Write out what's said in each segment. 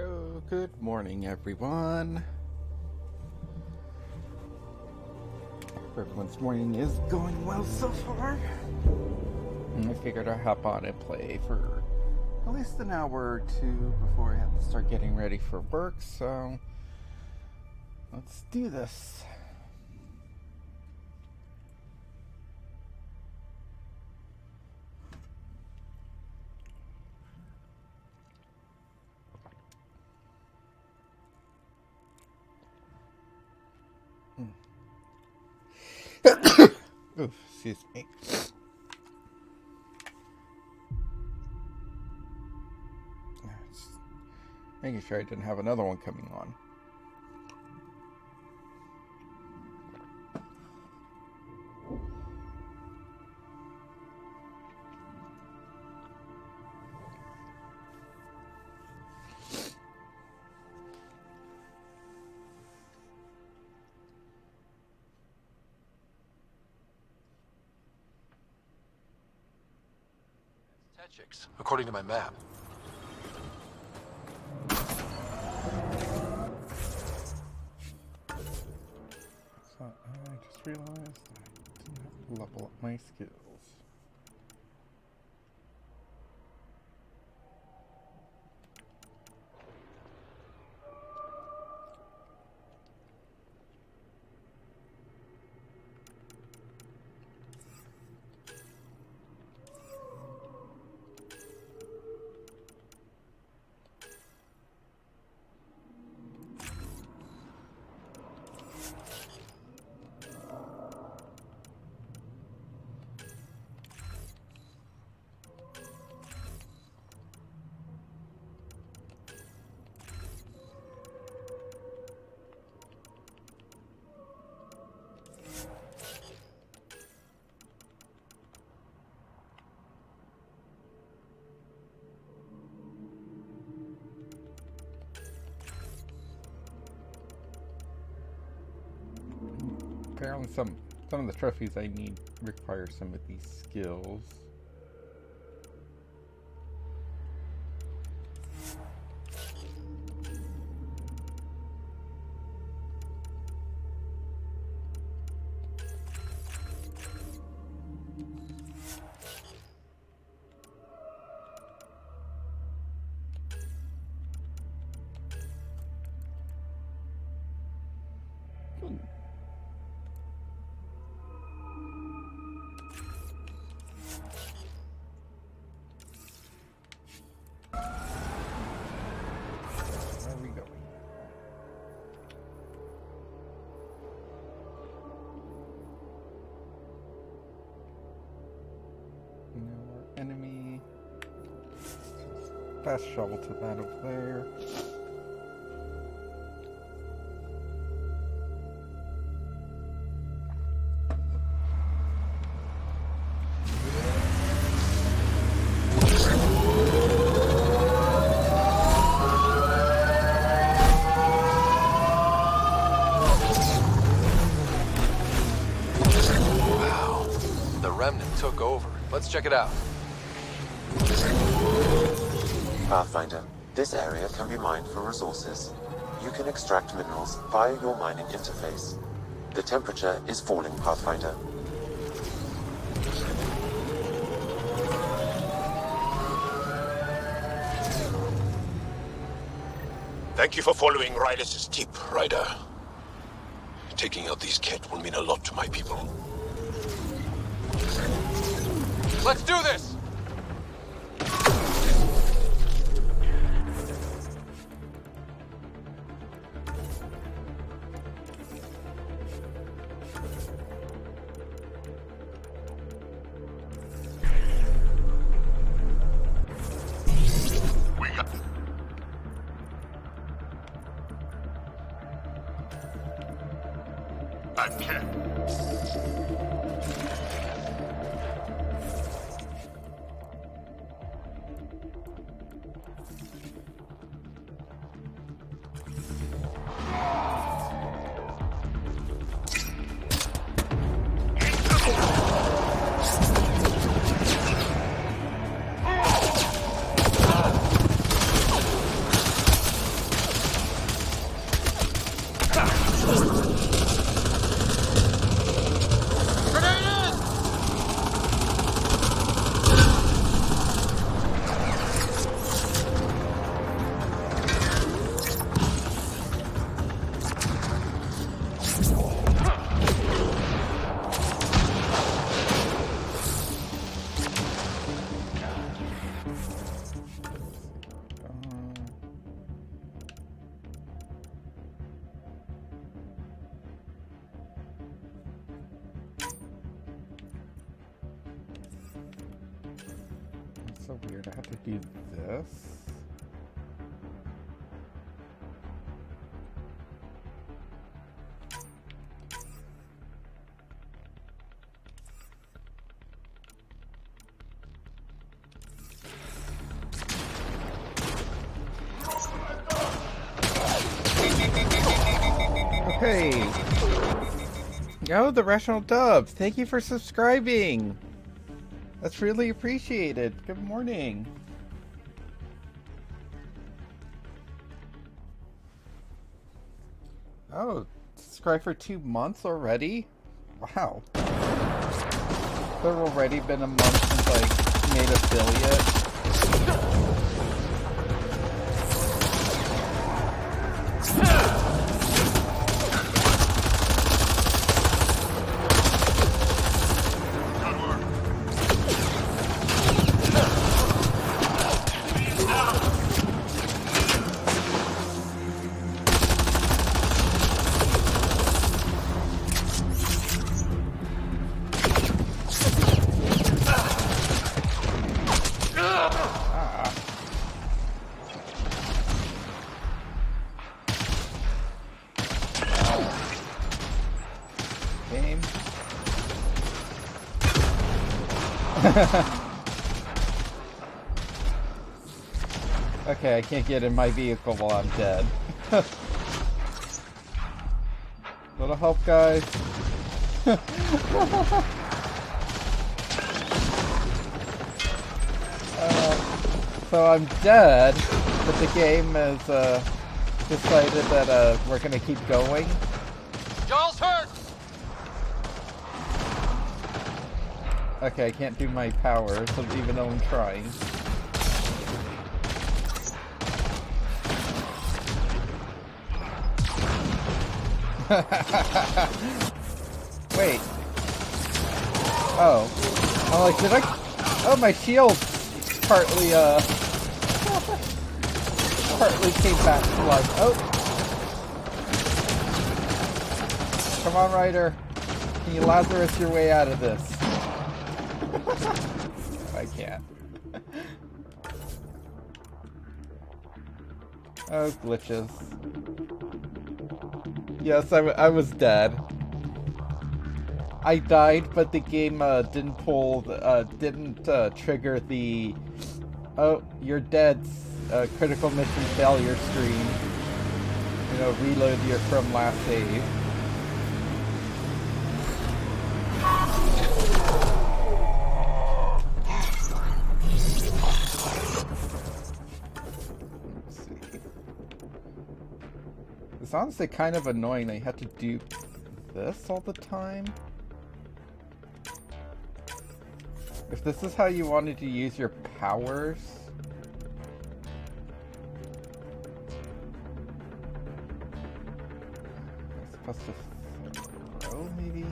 So, good morning, everyone. Hope everyone's morning is going well so far. And I figured I'd hop on and play for at least an hour or two before I have to start getting ready for work, so let's do this. Oof, excuse me. Just making sure I didn't have another one coming on. According to my map. So I just realized I didn't have to level up my skills. Apparently some of the trophies I need require some of these skills. Enemy. Fast shovel to that over there. Wow. The remnant took over. Let's check it out. Pathfinder, this area can be mined for resources. You can extract minerals via your mining interface. The temperature is falling, Pathfinder. Thank you for following Rylis' tip, Ryder. Taking out these Ket will mean a lot to my people. Let's do this! so weird. I have to do this. Okay. Oh, the Rational Dub. Thank you for subscribing. That's really appreciated. Good morning. Oh, subscribe for 2 months already? Wow. There already been a month since I made affiliate. Okay, I can't get in my vehicle while I'm dead. Little help, guys. So I'm dead, but the game has decided that we're gonna keep going. Y'all's hurt! Okay, I can't do my powers, even though I'm trying. Wait. Oh. I'm like, did I... Oh, my shield partly, partly came back to life. Oh. Come on, Ryder. Can you Lazarus your way out of this? I can't. Oh, glitches. Yes, I was dead. I died, but the game didn't trigger the "oh, you're dead" critical mission failure screen. You know, reload your from last save. It's honestly kind of annoying that you have to do this all the time. If this is how you wanted to use your powers... I'm supposed to throw, maybe?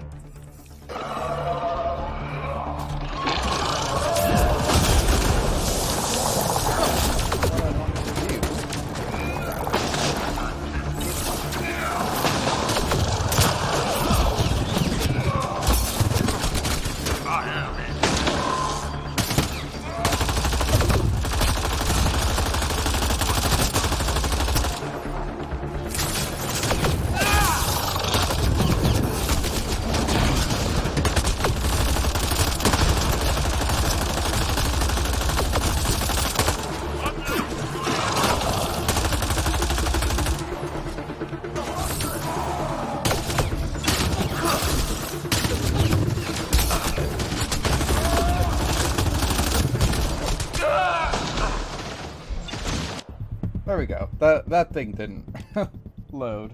There we go. That thing didn't load.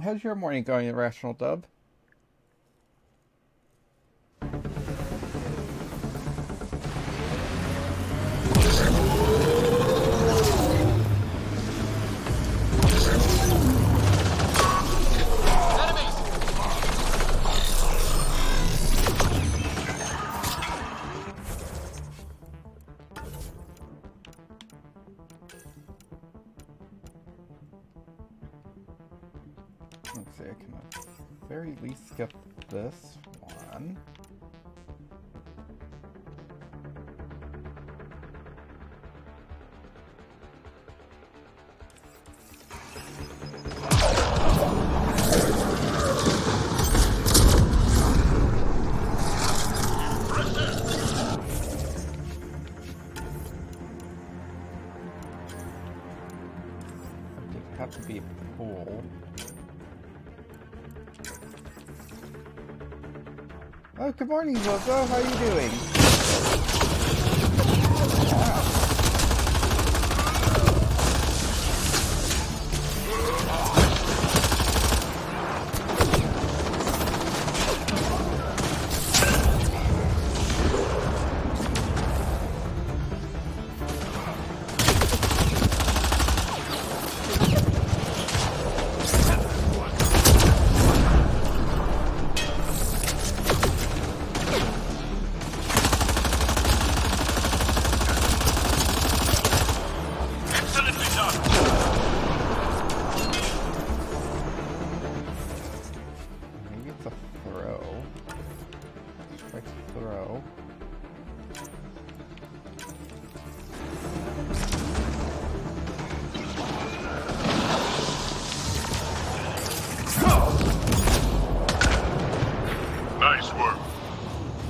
How's your morning going, Irrational Dub? Let's see, I can at the very least skip this one. Have to be a pool. Oh, good morning, Zozo. How are you doing? Wow.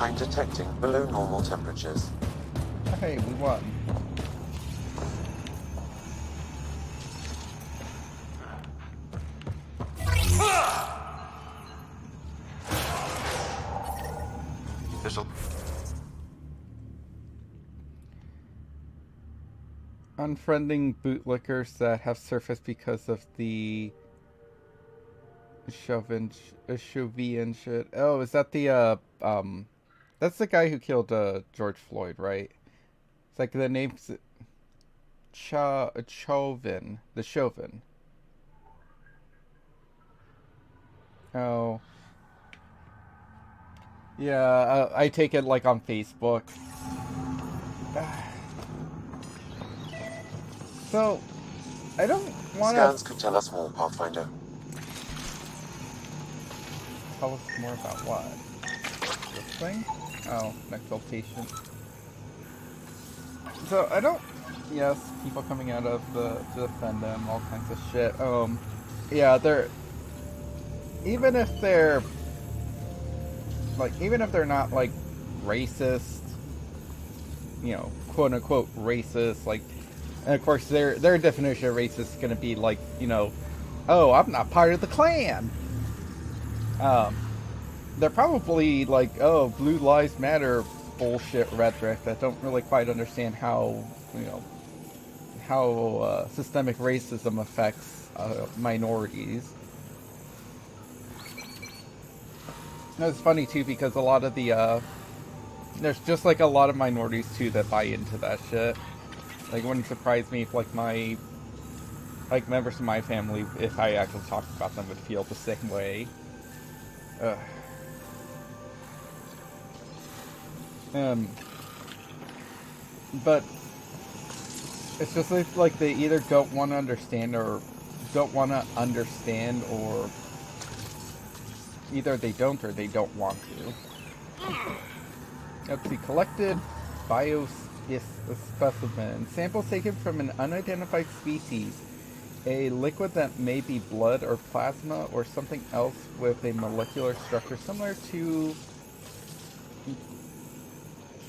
I'm detecting below normal temperatures. Hey, we won. Unfriending bootlickers that have surfaced because of the Chauvian shit. Oh, is that the that's the guy who killed George Floyd, right? It's like the name's Chauvin, the Chauvin. Oh. Yeah, I take it like on Facebook. So, I don't want to... Scans could tell us more, Pathfinder. Tell us more about what? This thing? Oh, exaltation. So, I don't... Yes, people coming out of to defend them, all kinds of shit. Yeah, they're... Even if they're... Like, even if they're not, like, racist, you know, quote-unquote racist, like... And of course, their definition of racist is going to be like, you know, oh, I'm not part of the Klan. They're probably like, oh, Blue Lives Matter bullshit rhetoric that don't really quite understand how, you know, how systemic racism affects minorities. And it's funny too because a lot of the there's just like a lot of minorities too that buy into that shit. Like, it wouldn't surprise me if, like, members of my family, if I actually talked about them, would feel the same way. Ugh. But, it's just like they either don't want to understand, or either they don't or they don't want to. Let's see, collected specimen. Samples taken from an unidentified species. A liquid that may be blood or plasma or something else with a molecular structure similar to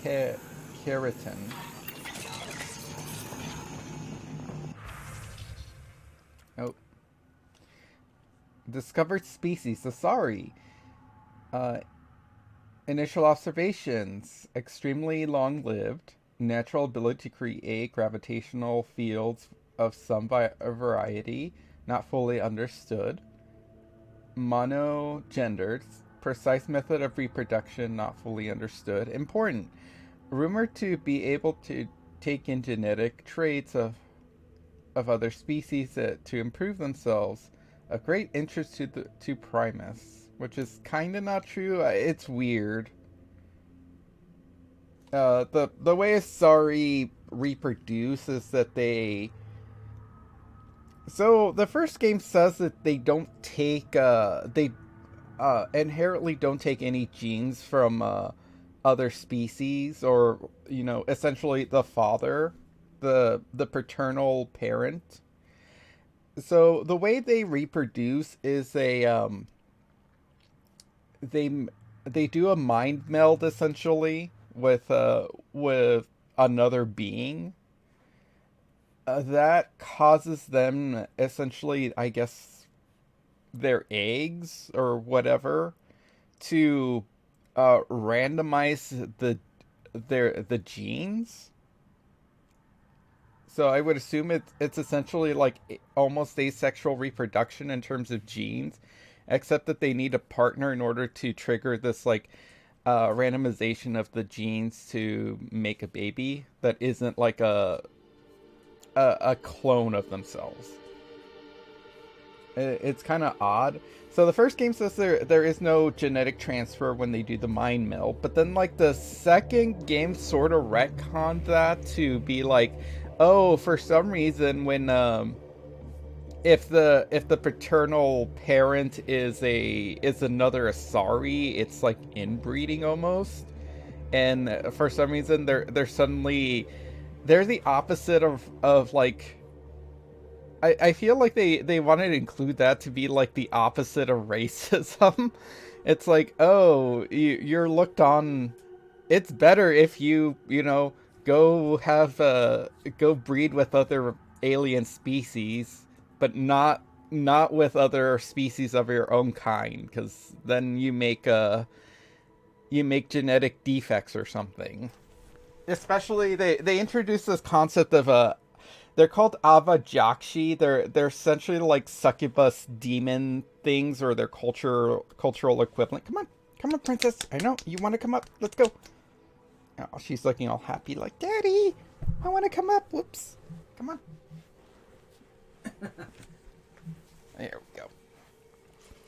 keratin. Oh. Discovered species. Asari. Initial observations. Extremely long-lived. Natural ability to create gravitational fields of some variety. Not fully understood. Monogendered. Precise method of reproduction not fully understood. Important. Rumored to be able to take in genetic traits of other species to improve themselves. Of great interest to Primus. Which is kind of not true. It's weird. The way Asari reproduce is that they... So, the first game says that they don't take, inherently don't take any genes from other species, or essentially the father, the paternal parent. So the way they reproduce is they they do a mind meld essentially with another being. That causes them essentially, I guess, their eggs or whatever to randomize the genes. So I would assume it's essentially like almost asexual reproduction in terms of genes, except that they need a partner in order to trigger this like randomization of the genes to make a baby that isn't like a clone of themselves. It's kind of odd. So the first game says there is no genetic transfer when they do the mind meld, but then like the second game sort of retconned that to be like, oh, for some reason when if the paternal parent is another Asari, it's like inbreeding almost, and for some reason they're suddenly they're the opposite of like. I feel like they wanted to include that to be like the opposite of racism. It's like, oh, you're looked on. It's better if you go go breed with other alien species, but not with other species of your own kind, because then you make genetic defects or something. Especially they introduced this concept of they're called Avajakshi. They're essentially like succubus demon things, or their cultural equivalent. Come on, princess. I know you want to come up. Let's go. Oh, she's looking all happy, like, Daddy, I want to come up. Whoops. Come on. There we go.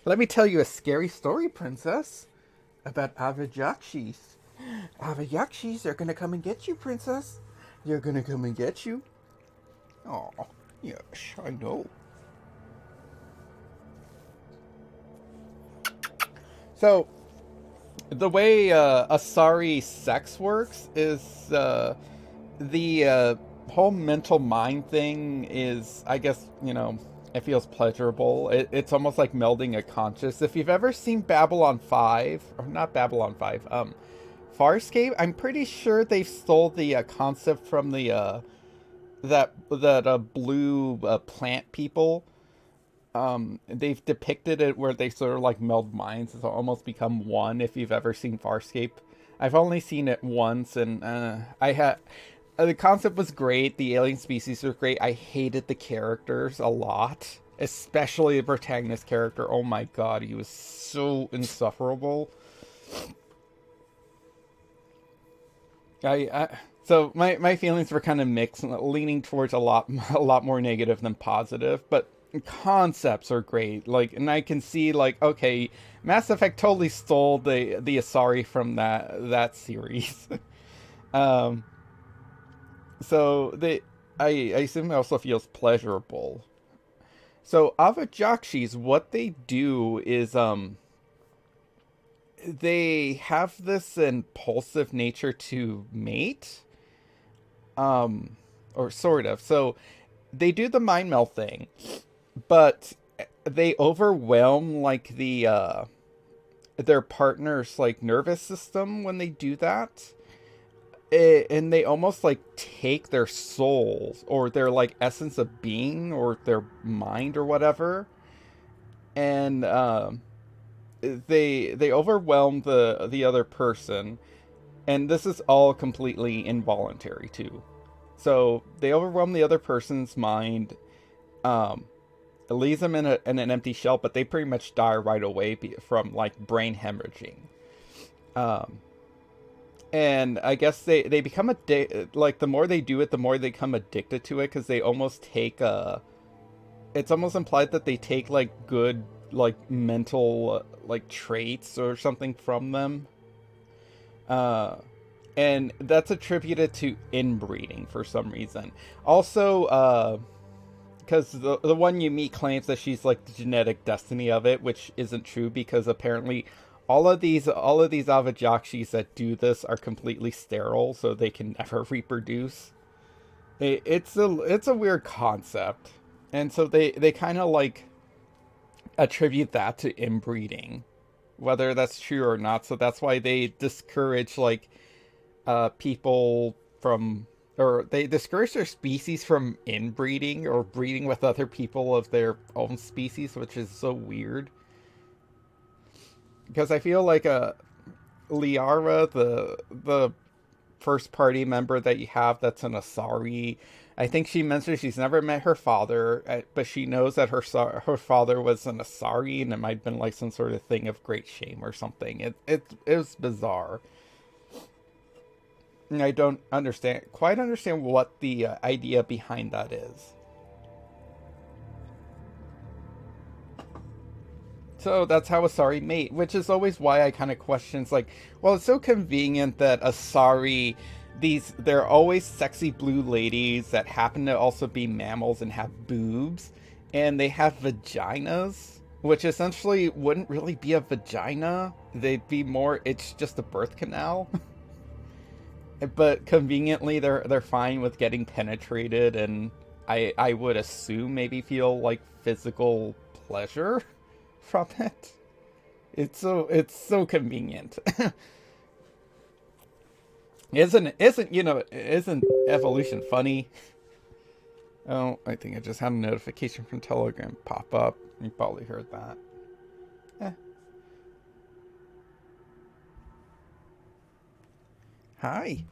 Let me tell you a scary story, princess, about Avajakshis. Avajakshis are gonna come and get you, princess. They're gonna come and get you. Oh, yes, I know. So, the way Asari sex works is the whole mental mind thing is, I guess, it feels pleasurable. It's almost like melding a conscious. If you've ever seen Babylon 5, or not Babylon 5, Farscape, I'm pretty sure they stole the concept from the that blue plant people. They've depicted it where they sort of like meld minds to almost become one. If you've ever seen Farscape, I've only seen it once, and the concept was great. The alien species were great. I hated the characters a lot, especially the protagonist character. Oh my god, he was so insufferable. So my feelings were kind of mixed, leaning towards a lot more negative than positive, but concepts are great. Like, and I can see like, okay, Mass Effect totally stole the Asari from that series. So I assume it also feels pleasurable. So Avajakshis, what they do is they have this impulsive nature to mate. Or sort of. So they do the mind meld thing, but they overwhelm like their partner's like nervous system when they do that. And they almost like take their souls or their like essence of being or their mind or whatever, and they overwhelm the other person. And this is all completely involuntary, too. So, they overwhelm the other person's mind. It leaves them in an empty shell, but they pretty much die right away from, like, brain hemorrhaging. And I guess they become like, the more they do it, the more they become addicted to it, because they almost take it's almost implied that they take, like, good, like, mental, like, traits or something from them. And that's attributed to inbreeding for some reason. Also, because the one you meet claims that she's like the genetic destiny of it, which isn't true because apparently all of these Avajakshis that do this are completely sterile, so they can never reproduce. It's a weird concept, and so they kind of like attribute that to inbreeding, whether that's true or not. So that's why they discourage like people from, or they discourage their species from inbreeding or breeding with other people of their own species, which is so weird. Because I feel like Liara, the first party member that you have that's an Asari, I think she mentioned she's never met her father, but she knows that her father was an Asari, and it might have been like some sort of thing of great shame or something. It was bizarre. And I don't quite understand what the idea behind that is. So that's how Asari mate, which is always why I kind of question, like, well, it's so convenient that Asari, they're always sexy blue ladies that happen to also be mammals and have boobs, and they have vaginas, which essentially wouldn't really be a vagina. They'd be more, it's just a birth canal. But conveniently, they're fine with getting penetrated, and I would assume maybe feel like physical pleasure from it. It's so convenient. Isn't evolution funny? Oh, I think I just had a notification from Telegram pop up. You probably heard that. Hi.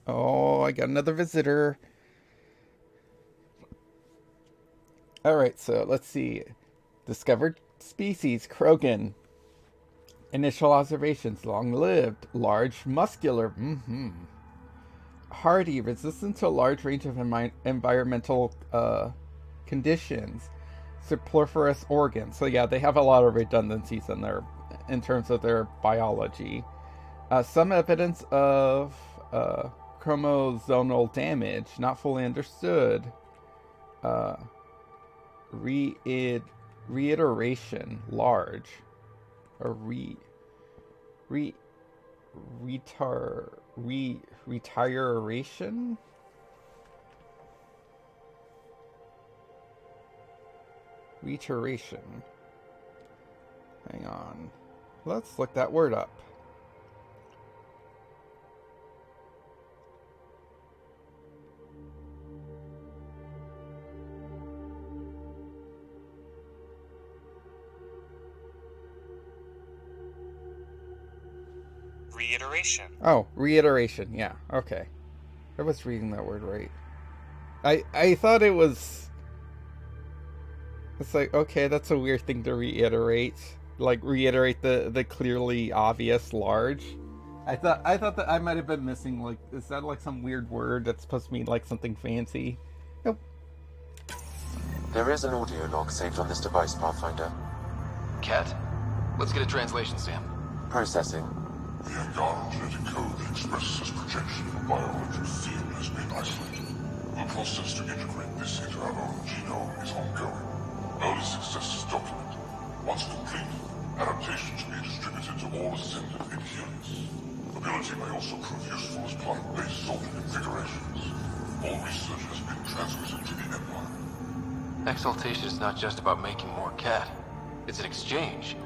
Oh, I got another visitor. Alright, so let's see. Discovered species, Krogan. Initial observations, long-lived, large, muscular, hardy, resistant to a large range of environmental conditions, superfluous organs. So yeah, they have a lot of redundancies in terms of their biology. Some evidence of chromosomal damage, not fully understood. Reiteration, large. Or retiration? Reiteration. Hang on. Let's look that word up. Reiteration. Oh, reiteration. Yeah, okay. I was reading that word right. I thought it was... It's like, okay, that's a weird thing to reiterate. Like, reiterate the clearly obvious large. I thought that I might have been missing, like, is that like some weird word that's supposed to mean like something fancy? Nope. There is an audio log saved on this device, Pathfinder. Cat? Let's get a translation, Sam. Processing. The angaran genetic code that expresses its projection of a biological field has been isolated. The process to integrate this into our own genome is ongoing. Early success is documented. Once complete, adaptation should be distributed to all ascendant adherents. Ability may also prove useful as plant-based soldier configurations. All research has been transmitted to the Empire. Exaltation is not just about making more cat. It's an exchange.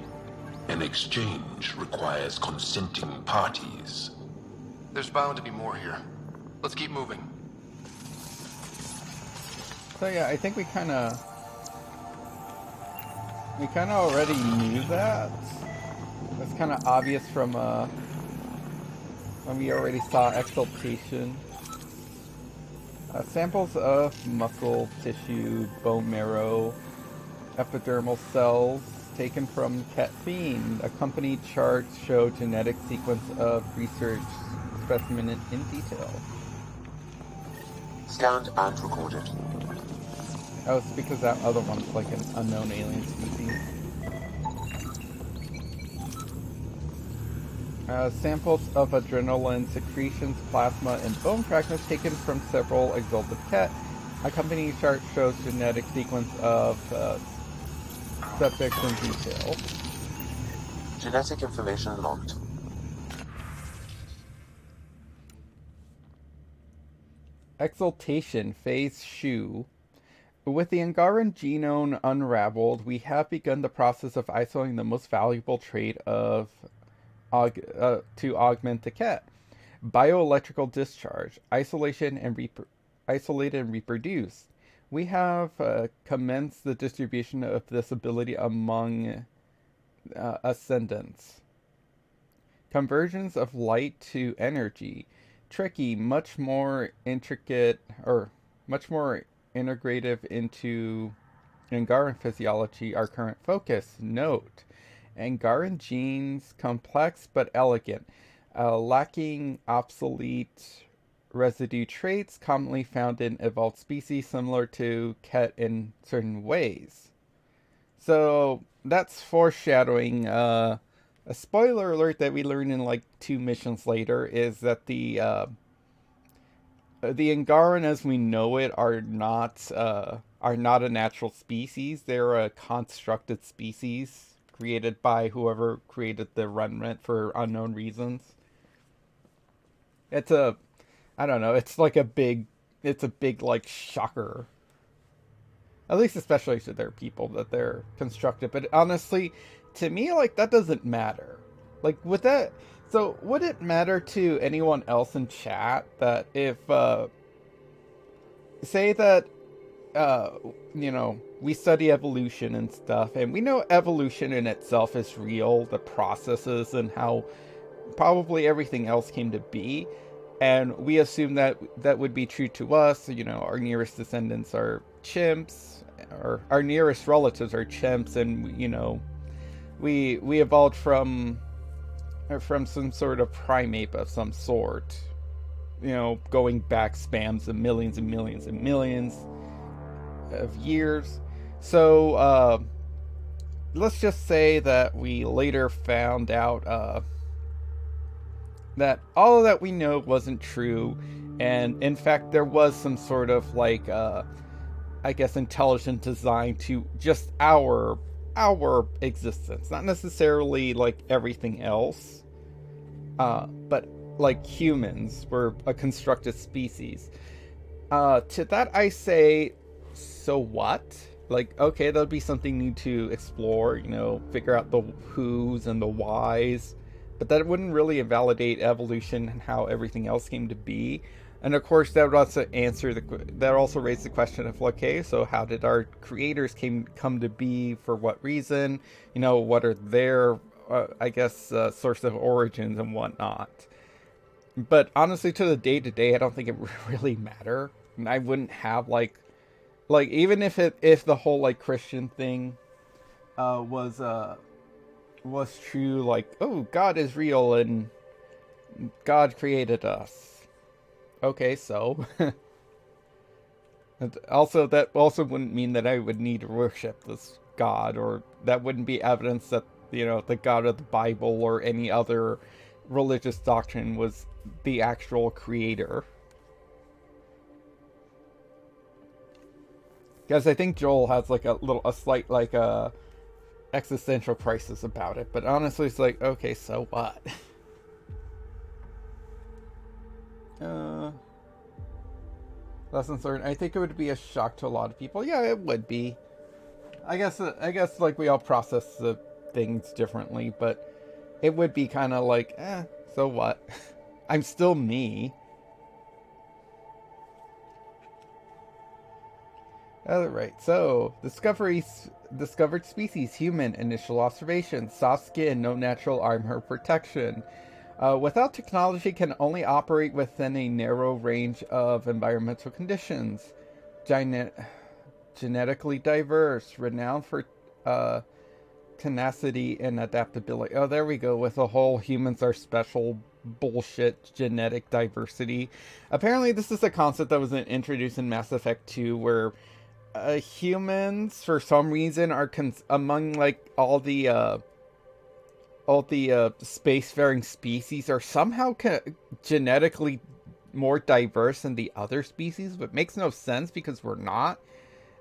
An exchange requires consenting parties. There's bound to be more here. Let's keep moving. So yeah, I think we kind of already knew that. It's kind of obvious from when we already saw exaltation. Samples of muscle tissue, bone marrow, epidermal cells taken from Cat Fiend. Accompanied charts show genetic sequence of research specimen in detail. Scanned and recorded. Oh, it's because that other one's like an unknown alien species. Samples of adrenaline secretions, plasma, and bone fragments taken from several exalted cat A company chart shows genetic sequence of subjects in detail. Genetic information logged. Exaltation, Phase Shu. With the angaran genome unraveled, we have begun the process of isolating the most valuable trait of to augment the cat. Bioelectrical discharge, isolation and isolate and reproduce. We have commenced the distribution of this ability among ascendants. Conversions of light to energy. Tricky, much more intricate, or much more integrative into angaran physiology, our current focus. Note, angaran genes complex but elegant, lacking obsolete residue traits commonly found in evolved species similar to Ket in certain ways. So that's foreshadowing. A spoiler alert that we learn in like 2 missions later is that the angaran as we know it are not a natural species. They're a constructed species created by whoever created the remnant for unknown reasons. I don't know, it's a big like shocker. At least especially to their people that they're constructed. But honestly, to me, like, that doesn't matter. Like, with that, so would it matter to anyone else in chat that if, say that, we study evolution and stuff, and we know evolution in itself is real, the processes and how probably everything else came to be, and we assume that that would be true to us. Our nearest descendants are chimps, or our nearest relatives are chimps, and we evolved from some sort of primate of some sort, going back spans of millions and millions and millions of years. So let's just say that we later found out that all of that we know wasn't true, and in fact there was some sort of like I guess intelligent design to just our existence, not necessarily like everything else, but like humans were a constructed species. To that I say, so what? Like, okay, that'll be something new to explore, figure out the who's and the whys, but that wouldn't really invalidate evolution and how everything else came to be. And of course, that would also raise the question of, okay, so how did our creators come to be? For what reason? What are their, source of origins and whatnot? But honestly, to the day-to-day, I don't think it really matter. And I wouldn't have like even if the whole like Christian thing was true, like, oh, God is real and God created us. Okay, so and also that also wouldn't mean that I would need to worship this God, or that wouldn't be evidence that the God of the Bible or any other religious doctrine was the actual creator. Because I think Joel has like a slight like existential crisis about it, but honestly it's like, okay, so what? Lessons learned. I think it would be a shock to a lot of people. Yeah, it would be. I guess like we all process the things differently, but it would be kind of like, so what? I'm still me. Alright, so discovered species, human, initial observation, soft skin, no natural armor protection. Without technology, can only operate within a narrow range of environmental conditions. Genetically diverse, renowned for tenacity and adaptability. Oh, there we go, with the whole humans are special bullshit genetic diversity. Apparently, this is a concept that was introduced in Mass Effect 2, where humans, for some reason, are among like all the spacefaring species, are somehow genetically more diverse than the other species, but makes no sense because we're not.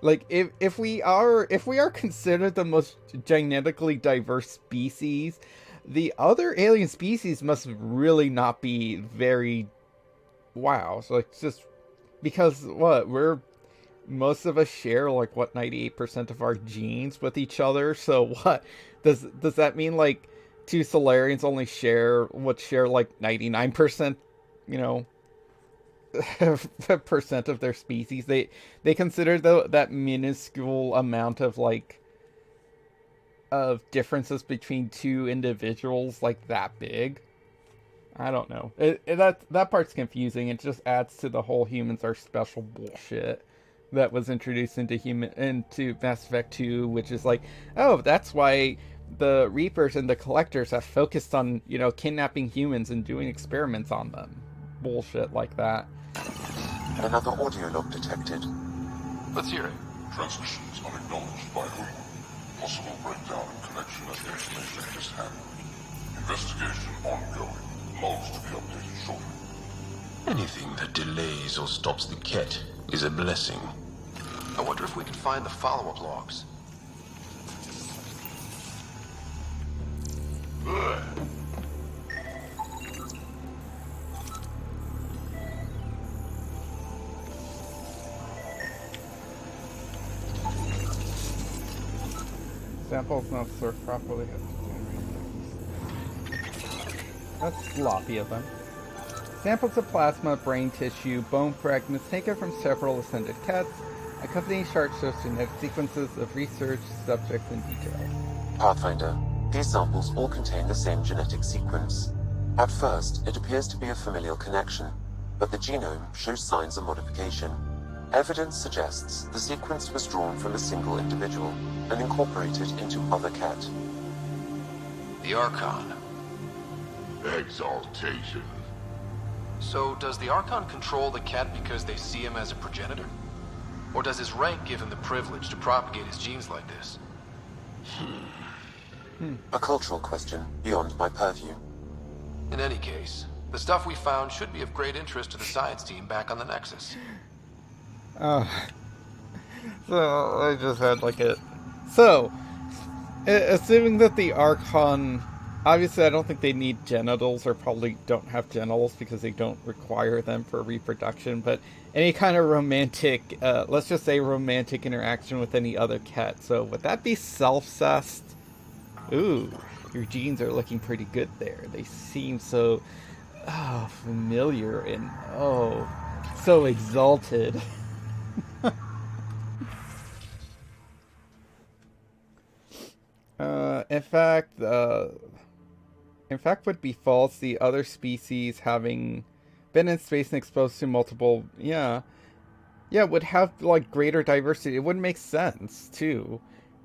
Like, if we are considered the most genetically diverse species, the other alien species must really not be very wow. So it's just because most of us share like what 98% of our genes with each other. So what does that mean? Like, two Solarians only share like 99%, you know, percent of their species. They consider that minuscule amount of like of differences between two individuals like that big. I don't know. That part's confusing. It just adds to the whole humans are special bullshit that was introduced into Mass Effect 2, which is like, oh, that's why the Reapers and the Collectors have focused on, you know, kidnapping humans and doing experiments on them. Bullshit like that. Another audio log detected. Let's hear it. Transmissions unacknowledged by whom? Possible breakdown in connection as information mishandled. Investigation ongoing. Logs to be updated shortly. Anything that delays or stops the Ket is a blessing. I wonder if we can find the follow-up logs. Samples not sorted properly. That's sloppy of them. Samples of plasma, brain tissue, bone fragments taken from several ascended cats. Accompanying chart shows genetic sequences of research subjects in detail. Pathfinder, these samples all contain the same genetic sequence. At first, it appears to be a familial connection, but the genome shows signs of modification. Evidence suggests the sequence was drawn from a single individual and incorporated into other cat. The Archon. Exaltation. So, does the Archon control the cat because they see him as a progenitor? Or does his rank give him the privilege to propagate his genes like this? A cultural question beyond my purview. In any case, the stuff we found should be of great interest to the science team back on the Nexus. So, I just had like a... So, assuming that the Archon... Obviously, I don't think they need genitals, or probably don't have genitals because they don't require them for reproduction, but any kind of romantic, let's just say romantic interaction with any other cat. So, would that be self-cessed? Ooh, your genes are looking pretty good there. They seem so, familiar and, so exalted. In fact, would be false. The other species having been in space and exposed to multiple, would have like greater diversity. It wouldn't make sense too,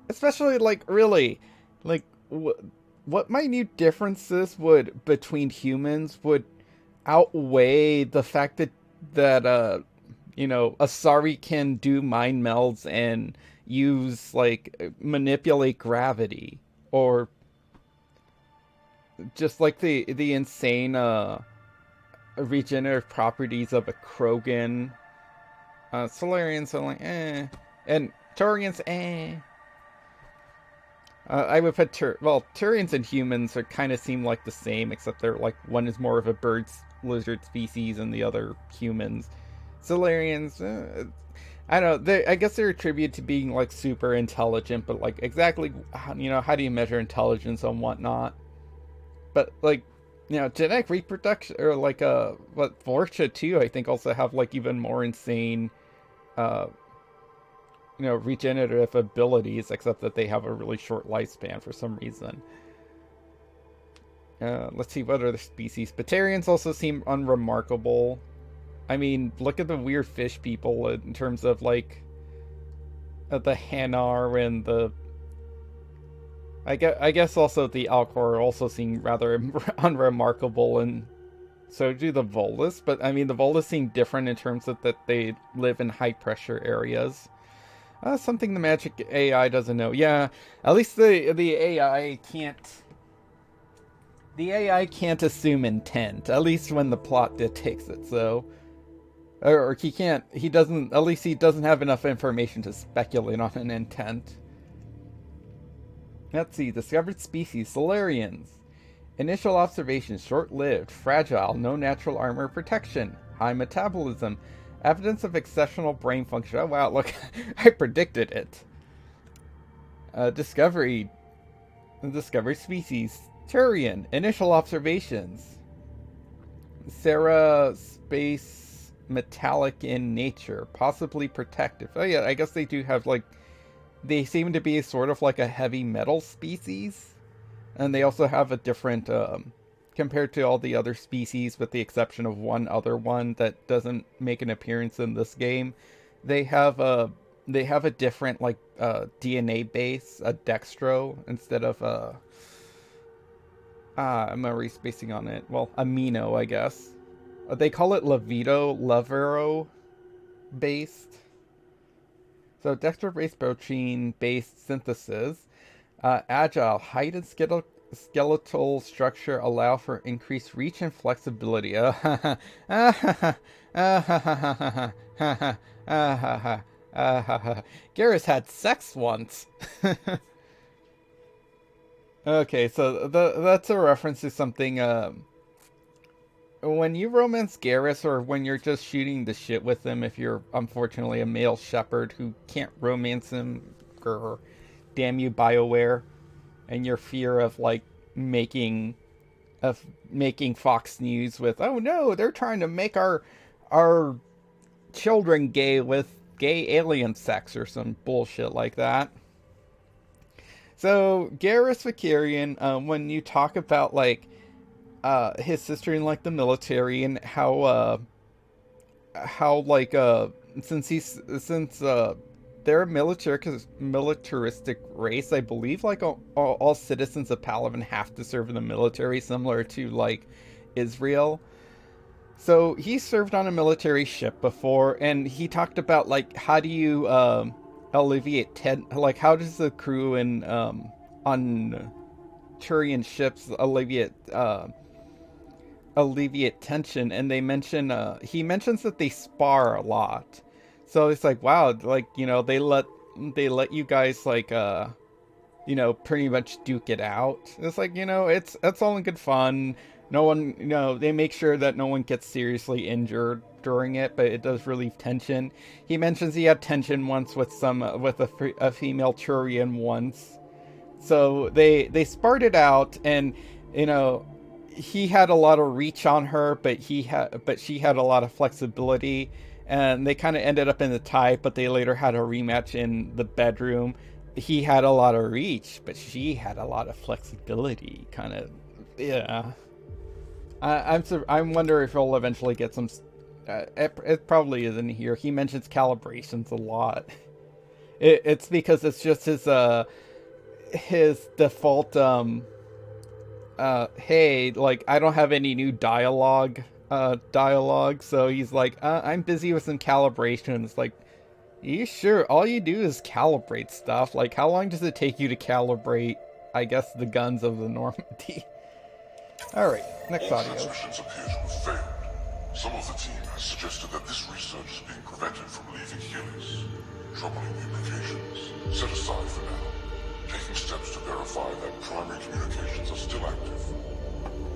especially like really, like what minute differences would between humans would outweigh the fact that Asari can do mind melds and use like manipulate gravity, or just like the insane regenerative properties of a Krogan. Solarians are like and Turians I would put Turians and humans are kind of seem like the same, except they're like one is more of a lizard species and the other humans. Solarians, I don't know. I guess they're attributed to being like super intelligent, but like exactly, how do you measure intelligence and whatnot? But like, genetic reproduction, or like Vorcha too, I think also have like even more insane, regenerative abilities, except that they have a really short lifespan for some reason. Let's see what other species. Batarians also seem unremarkable. I mean, look at the weird fish people in terms of like the Hanar and the. I guess also the Alcor also seem rather unremarkable, and so do the Volus. But I mean, the Volus seem different in terms of that they live in high pressure areas. Something the magic AI doesn't know. Yeah, at least the AI can't. The AI can't assume intent, at least when the plot dictates it, so... Or he can't, he doesn't, at least he doesn't have enough information to speculate on an intent. Let's see, discovered species, Solarians. Initial observation, short-lived, fragile, no natural armor protection, high metabolism, evidence of exceptional brain function. Oh wow, look, I predicted it. Discovery species, Turian, initial observations. Sarah space metallic in nature, possibly protective. Oh yeah, I guess they do have like, they seem to be sort of like a heavy metal species. And they also have a different, compared to all the other species, with the exception of one other one that doesn't make an appearance in this game, they have a different like DNA base, a dextro instead of I'm already spacing on it. Well, amino, I guess. They call it Levero based. So dextro-based protein-based synthesis. Agile, height and skeletal structure allow for increased reach and flexibility. Garrus had sex once. Okay, so that's a reference to something. When you romance Garrus, or when you're just shooting the shit with him, if you're unfortunately a male shepherd who can't romance him, grr. Damn you, BioWare, and your fear of like making Fox News with, oh no, they're trying to make our children gay with gay alien sex or some bullshit like that. So Garrus Vakarian, when you talk about like his sister in like the military and how like since they're a militaristic race, I believe, like all citizens of Palaven have to serve in the military, similar to like Israel. So he served on a military ship before, and he talked about like, how do you alleviate like how does the crew in on Turian ships alleviate tension, and they mention he mentions that they spar a lot. So it's like, wow, like, you know, they let you guys like you know, pretty much duke it out. It's like, you know, it's all in good fun. No one, you know, they make sure that no one gets seriously injured during it, but it does relieve tension. He mentions he had tension once with a female Turian once. So they sparred it out, and you know, he had a lot of reach on her, but she had a lot of flexibility, and they kind of ended up in the tie, but they later had a rematch in the bedroom. He had a lot of reach, but she had a lot of flexibility, kind of, yeah. I wonder if he'll eventually get some. It probably isn't here. He mentions calibrations a lot. It's because it's just his default. Hey, like, I don't have any new dialogue. So he's like, I'm busy with some calibrations. Like, you sure? All you do is calibrate stuff. Like, how long does it take you to calibrate, I guess, the guns of the Normandy? Alright, next audio. Transmissions appear to have failed. Some of the team has suggested that this research is being prevented from leaving Helix. Troubling implications. Set aside for now. Taking steps to verify that primary communications are still active.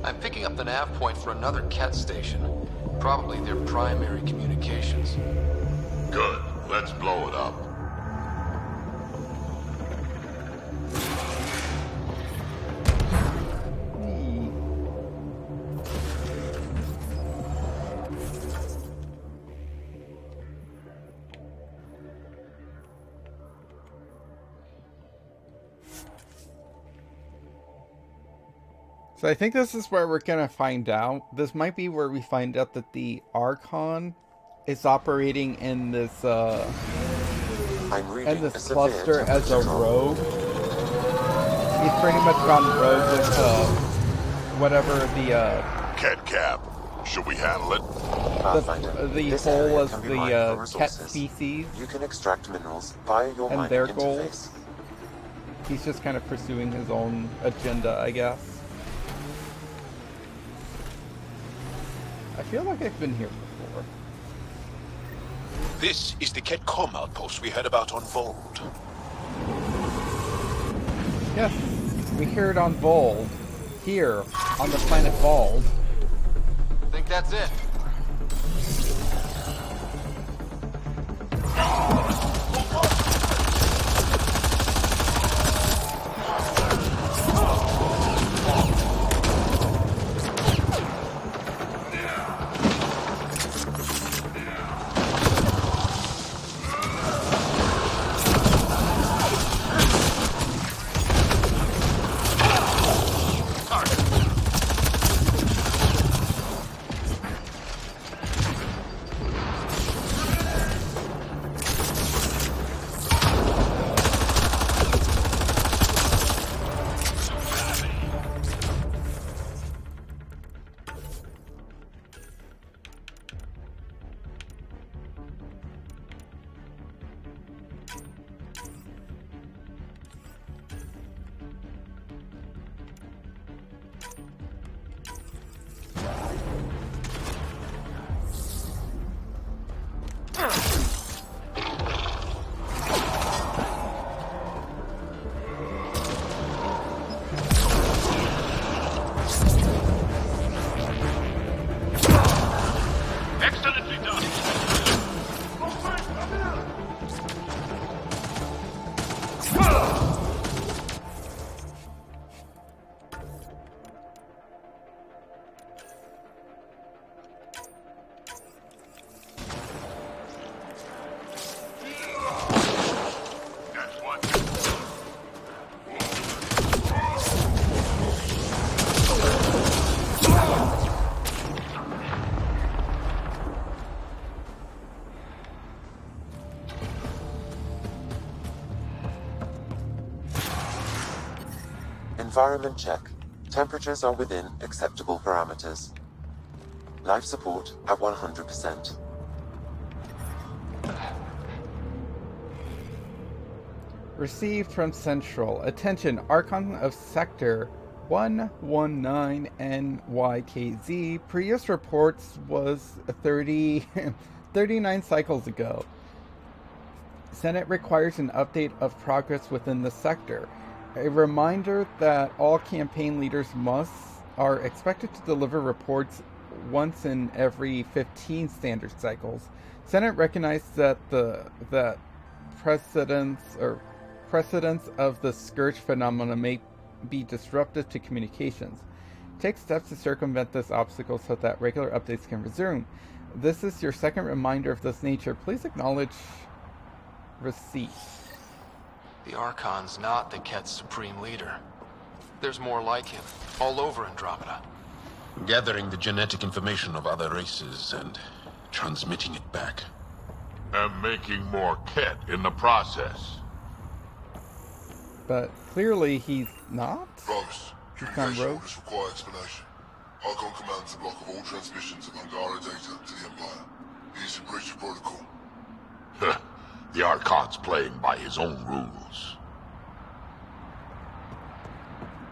I'm picking up the nav point for another Ket station. Probably their primary communications. Good. Let's blow it up. So I think this is where we're gonna find out. This might be where we find out that the Archon is operating in this cluster as a rogue. He's pretty much gone rogue with whatever the Ket cap. Should we handle it? the whole of the Ket species. You can extract minerals via your and their mining goals. interface. He's just kind of pursuing his own agenda, I guess. I feel like I've been here before. This is the Ket Com outpost we heard about on Vold. Yes, we hear it on Vold. Here, on the planet Vold. Think that's it? Environment check. Temperatures are within acceptable parameters. Life support at 100%. Received from Central. Attention, Archon of Sector 119NYKZ. Previous reports was 39 cycles ago. Senate requires an update of progress within the sector. A reminder that all campaign leaders are expected to deliver reports once in every 15 standard cycles. Senate recognized that that precedence of the scourge phenomenon may be disruptive to communications. Take steps to circumvent this obstacle so that regular updates can resume. This is your second reminder of this nature. Please acknowledge receipt. The Archon's not the Ket's supreme leader. There's more like him, all over Andromeda. Gathering the genetic information of other races and transmitting it back. And making more Ket in the process. But clearly he's not. Promise. He's gone Communication rogue. orders require explanation. Archon commands a block of all transmissions of Angara data to the Empire. He's in breach of protocol. The Archon's playing by his own rules.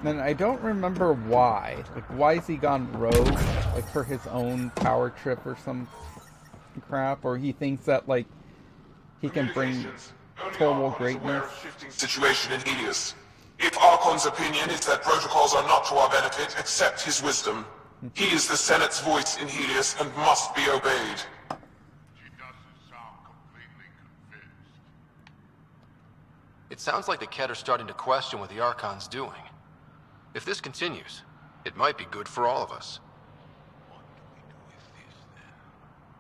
And I don't remember why. Like, why has he gone rogue? Like, for his own power trip or some crap? Or he thinks that, like, he can bring total greatness? Situation in Helios. If Archon's opinion is that protocols are not to our benefit, accept his wisdom. He is the Senate's voice in Helios and must be obeyed. It sounds like the Ket are starting to question what the Archon's doing. If this continues, it might be good for all of us.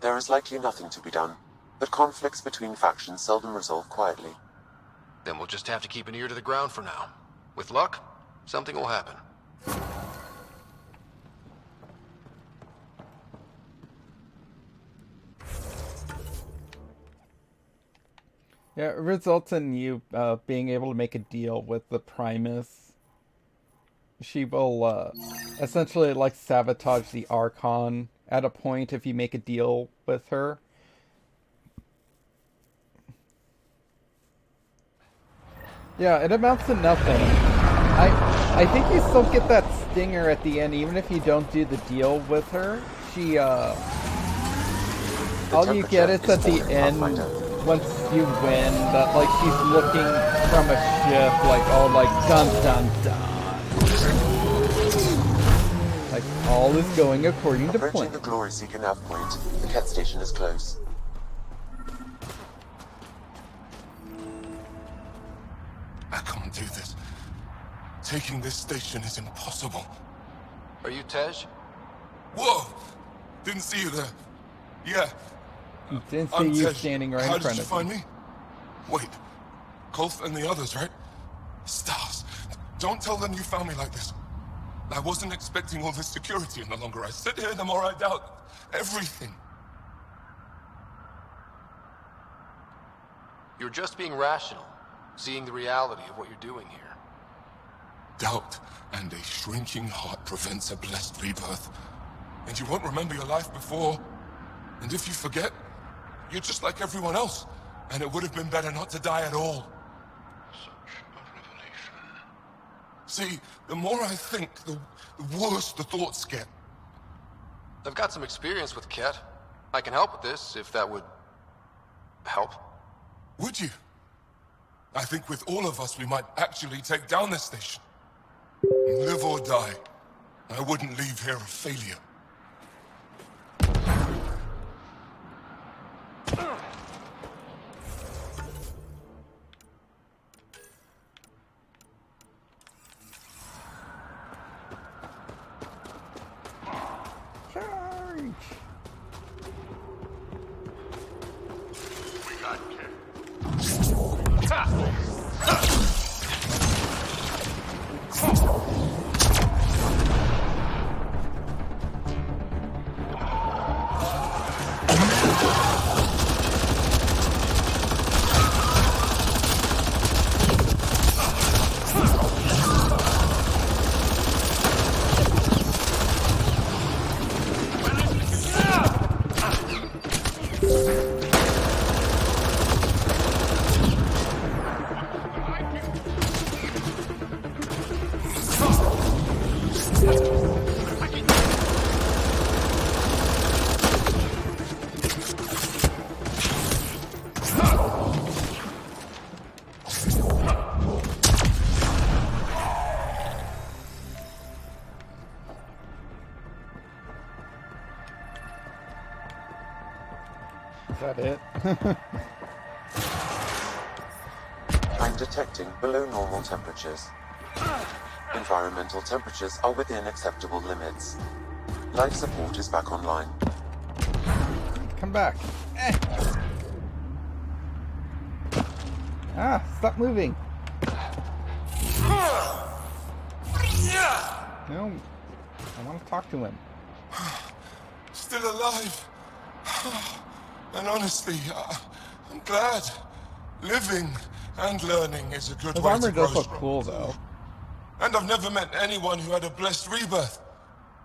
There is likely nothing to be done, but conflicts between factions seldom resolve quietly. Then we'll just have to keep an ear to the ground for now. With luck, something will happen. Yeah, it results in you being able to make a deal with the Primus. She will essentially like sabotage the Archon at a point if you make a deal with her. Yeah, it amounts to nothing. I think you still get that stinger at the end even if you don't do the deal with her. she, all you get is at the end, once you win, that, like, she's looking from a ship, like, all like, dun dun dun. Like, all is going according to plan. Approaching the Glory Seeker nav point, the Ket station is close. I can't do this. Taking this station is impossible. Are you Tej? Whoa! Didn't see you there. Yeah. Didn't see I'm you Tej. standing right How in front did you of find me. me? Wait. Kolth and the others, right? Stars. Don't tell them you found me like this. I wasn't expecting all this security, and the longer I sit here, the more I doubt everything. You're just being rational, seeing the reality of what you're doing here. Doubt and a shrinking heart prevents a blessed rebirth. And you won't remember your life before. And if you forget, you're just like everyone else. And it would have been better not to die at all. Such a revelation. See, the more I think, the worse the thoughts get. I've got some experience with Ket. I can help with this, if that would help. Would you? I think with all of us, we might actually take down this station. Live or die, I wouldn't leave here a failure. Charge! We got Ket. Is that it? I'm detecting below normal temperatures. Environmental temperatures are within acceptable limits. Life support is back online. Come back. Eh. Ah, stop moving. No, I want to talk to him. Still alive. And honestly, I'm glad. Living and learning is a good His way armor to grow does look strong. cool, though. And I've never met anyone who had a blessed rebirth.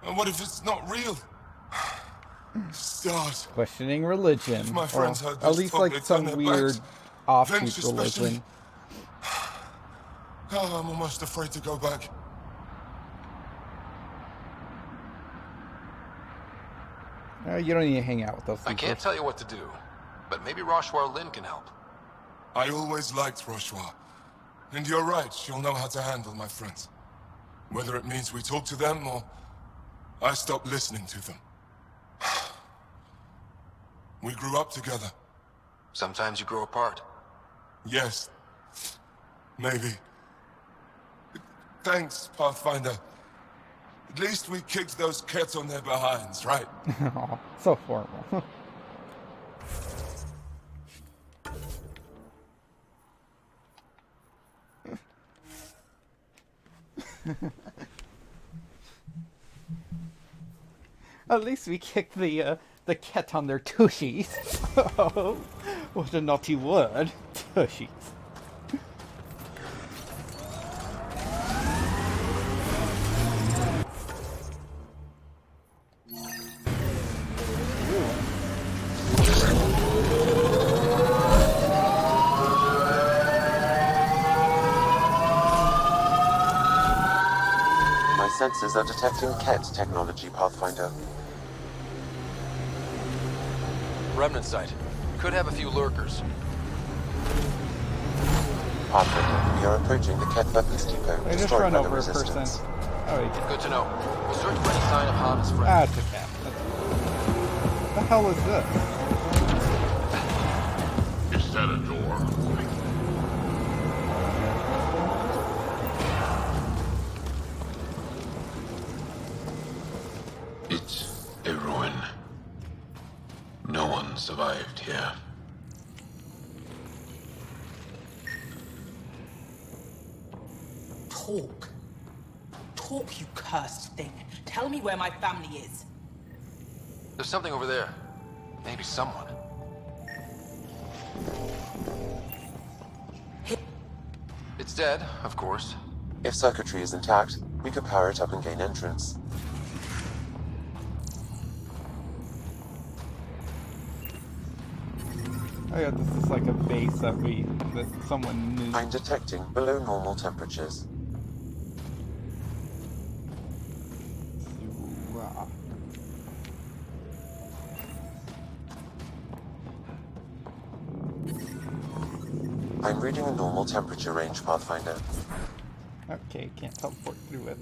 And what if it's not real? Stars. Questioning religion. If my friends heard at this least talk, like they'd some turn their weird backs. offshoot Vince especially. religion. Oh, I'm almost afraid to go back. You don't need to hang out with those people. I can't tell you what to do, but maybe Roshwar Lin can help. I always liked Roshwar. And you're right, she'll know how to handle my friends. Whether it means we talk to them or I stop listening to them. We grew up together. Sometimes you grow apart. Yes. Maybe. Thanks, Pathfinder. At least we kicked those Kets on their behinds, right? Aw, so formal. At least we kicked the cat on their tushies. Oh, what a naughty word. Tushies. My sensors are detecting Ket technology, Pathfinder. Remnant site. Could have a few lurkers. Pathfinder, we are approaching the Keth weapons depot I just destroyed run by the over a person. resistance. Oh, he did. Good to know. We'll search for any sign of Hana's friend. Ah, it's a cat. What the hell is this? Is that a door? It's a ruin. No one survived here. Talk. Talk, you cursed thing. Tell me where my family is. There's something over there. Maybe someone. It's dead, of course. If circuitry is intact, we could power it up and gain entrance. Oh yeah, this is like a base that someone knew. I'm detecting below normal temperatures. I'm reading a normal temperature range, Pathfinder. Okay, can't teleport through it.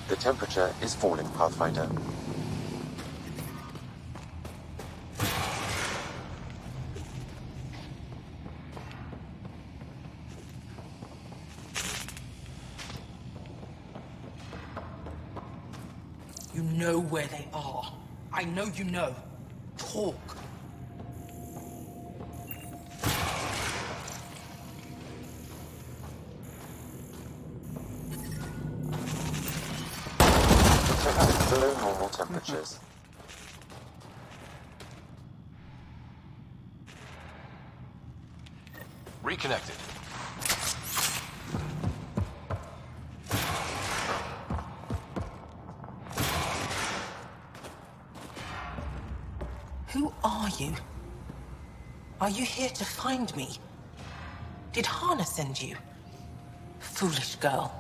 The temperature is falling, Pathfinder. You know where they are. I know you know. Talk. Detecting below normal temperatures. Reconnected. Who are you? Are you here to find me? Did Hana send you? Foolish girl.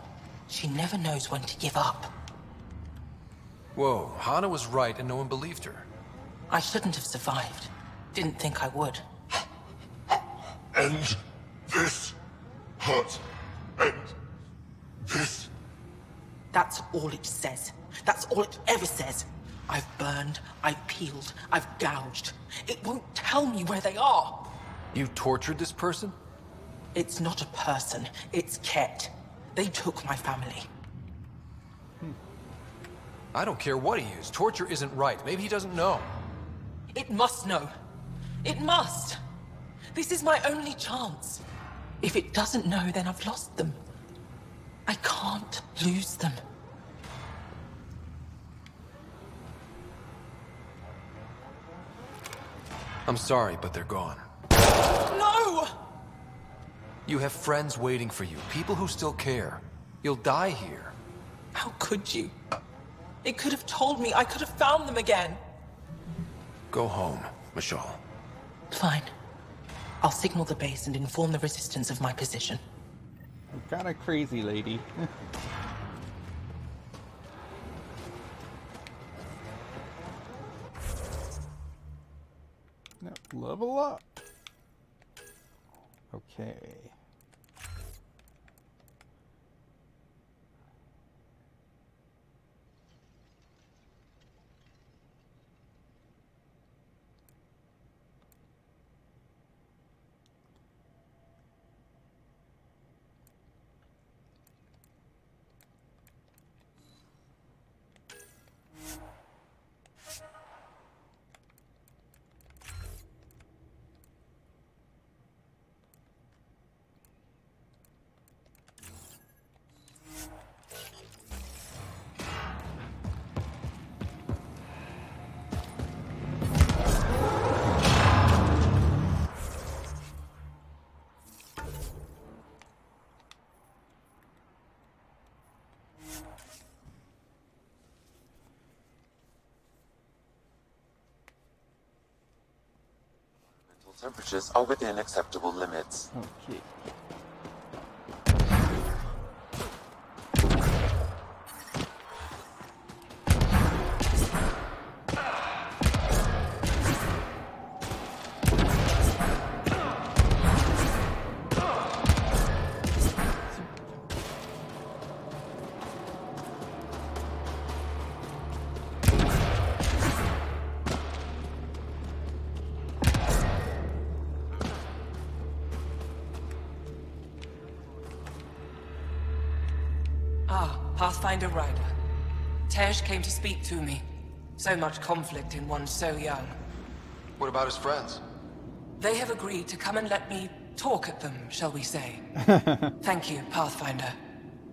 She never knows when to give up. Whoa, Hana was right and no one believed her. I shouldn't have survived. Didn't think I would. End this hurt. End this. That's all it says. That's all it ever says. I've burned, I've peeled, I've gouged. It won't tell me where they are. You tortured this person? It's not a person, it's Ket. They took my family. I don't care what he used. Torture isn't right. Maybe he doesn't know. It must know. It must. This is my only chance. If it doesn't know, then I've lost them. I can't lose them. I'm sorry, but they're gone. No! You have friends waiting for you, people who still care. You'll die here. How could you? It could have told me. I could have found them again. Go home, Michal. Fine. I'll signal the base and inform the resistance of my position. I'm kinda crazy, lady. Now, level up. Okay. Temperatures are within acceptable limits. Okay. Pathfinder Rider. Tej came to speak to me. So much conflict in one so young. What about his friends? They have agreed to come and let me talk at them, shall we say. Thank you, Pathfinder.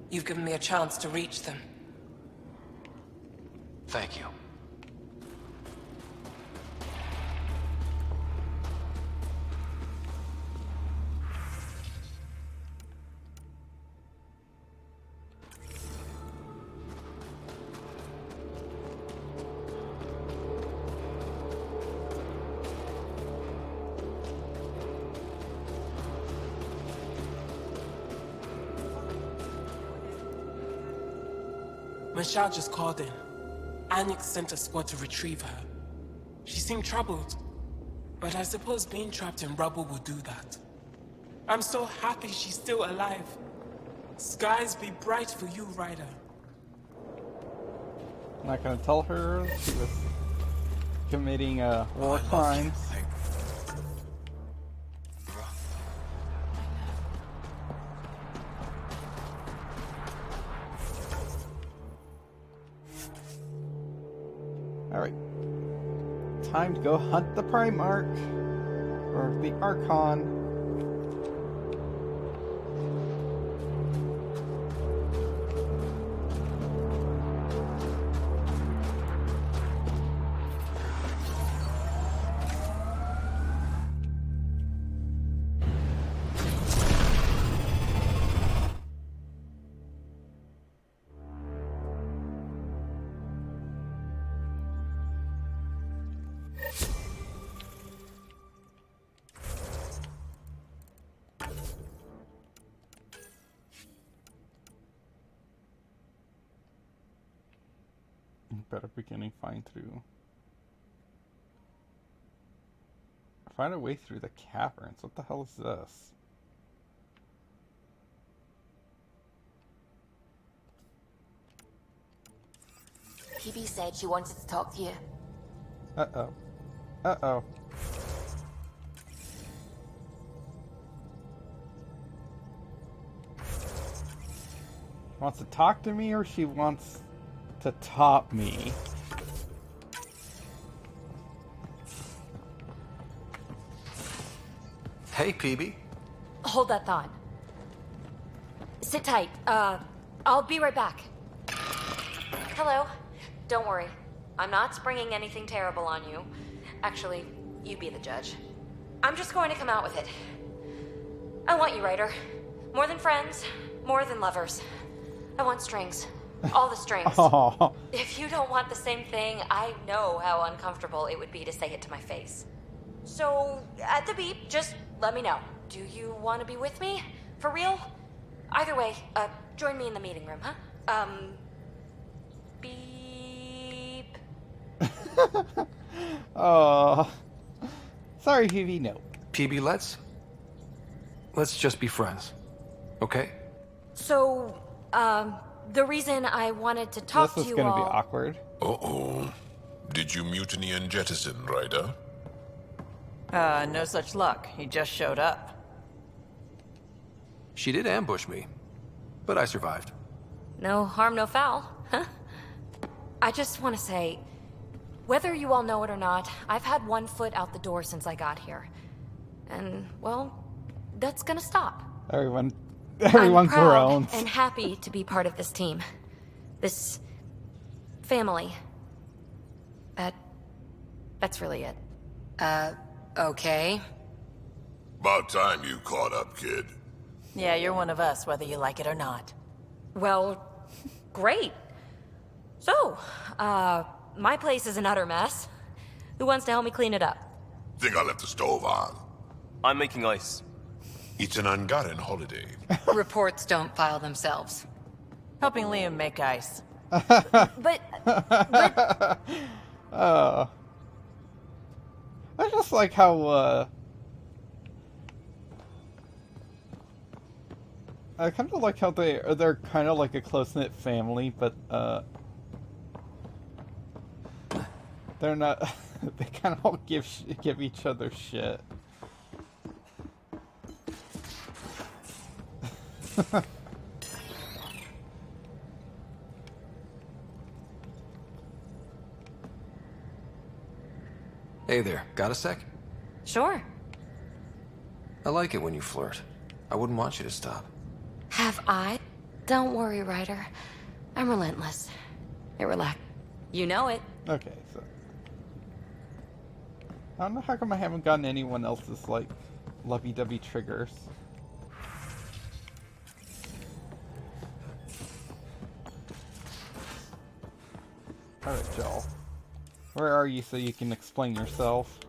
You've given me a chance to reach them. Thank you. Michelle just called in. Anyx sent a squad to retrieve her. She seemed troubled, but I suppose being trapped in rubble will do that. I'm so happy she's still alive. Skies be bright for you, Ryder. I'm not gonna tell her she was committing war crimes. Alright. Time to go hunt the Primarch. Or the Archon. Better beginning find through. Find a way through the caverns. What the hell is this? Peebee said she wanted to talk to you. Uh-oh. Uh-oh. Wants to talk to me, or she wants to top me? Hey, Peebee. Hold that thought. Sit tight. I'll be right back. Hello. Don't worry. I'm not springing anything terrible on you. Actually, you be the judge. I'm just going to come out with it. I want you, Ryder. More than friends, more than lovers. I want strings. All the strings. Oh. If you don't want the same thing, I know how uncomfortable it would be to say it to my face. So, at the beep, just let me know. Do you want to be with me? For real? Either way, join me in the meeting room, huh? Beep. Oh. Sorry, Peebee, no. Peebee, let's just be friends. Okay? So, the reason I wanted to talk to This is you gonna all... be awkward. Uh-oh. Did you mutiny and jettison, Ryder? No such luck. He just showed up. She did ambush me, but I survived. No harm, no foul, huh? I just want to say, whether you all know it or not, I've had one foot out the door since I got here. And, well, that's gonna stop. Everyone's I'm proud groans. and happy to be part of this team. This family. That's really it. Okay. About time you caught up, kid. Yeah, you're one of us, whether you like it or not. Well, great. So, my place is an utter mess. Who wants to help me clean it up? Think I left the stove on. I'm making ice. It's an angaran holiday. Reports don't file themselves. Helping Liam make ice. But... I just like how, I kind of like how they're kind of like a close-knit family, but, they're not, they kind of all give each other shit. Hey there, got a sec? Sure. I like it when you flirt. I wouldn't want you to stop. Have I? Don't worry, Ryder. I'm relentless. Hey, relax. You know it. Okay, so... I don't know how come I haven't gotten anyone else's, like, lovey-dovey triggers. Alright, Joel. Where are you so you can explain yourself?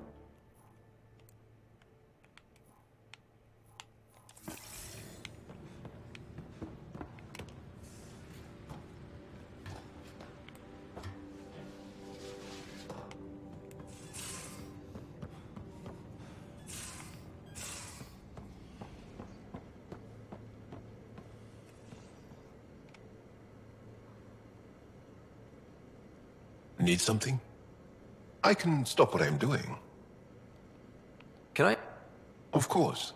Need something? I can stop what I'm doing. Can I? Of course.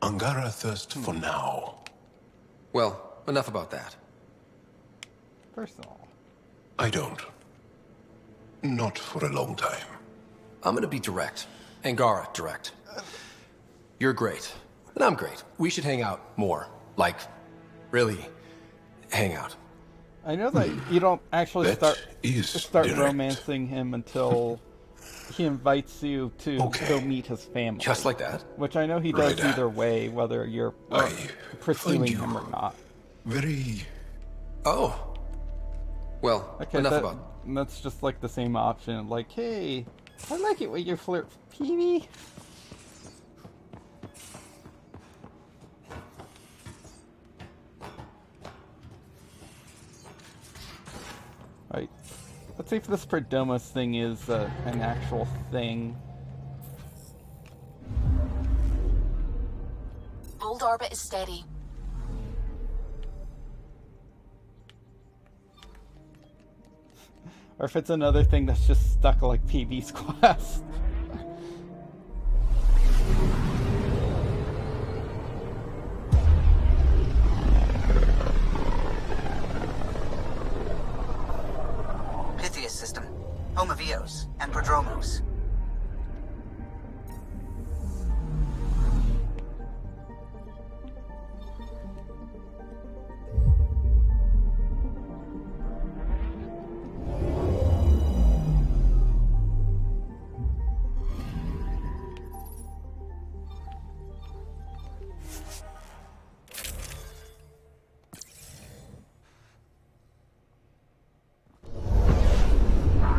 Angara thirst for now. Well, enough about that. Personal. I don't. Not for a long time. I'm gonna be direct. Angara, direct. You're great. And I'm great. We should hang out more. Like, really, hang out. I know that you don't actually start direct. romancing him until he invites you to go meet his family. Just like that? Which I know he does either way, whether you're pursuing him or not. Very... Oh. Well, okay, enough about... That's just like the same option. Like, hey, I like it when you flirt with Peebee. Right. Let's see if this Perdomus thing is an actual thing. Old orbit is steady. Or if it's another thing that's just stuck like Peebee's quest. Pythias system, home of Eos and Prodromos.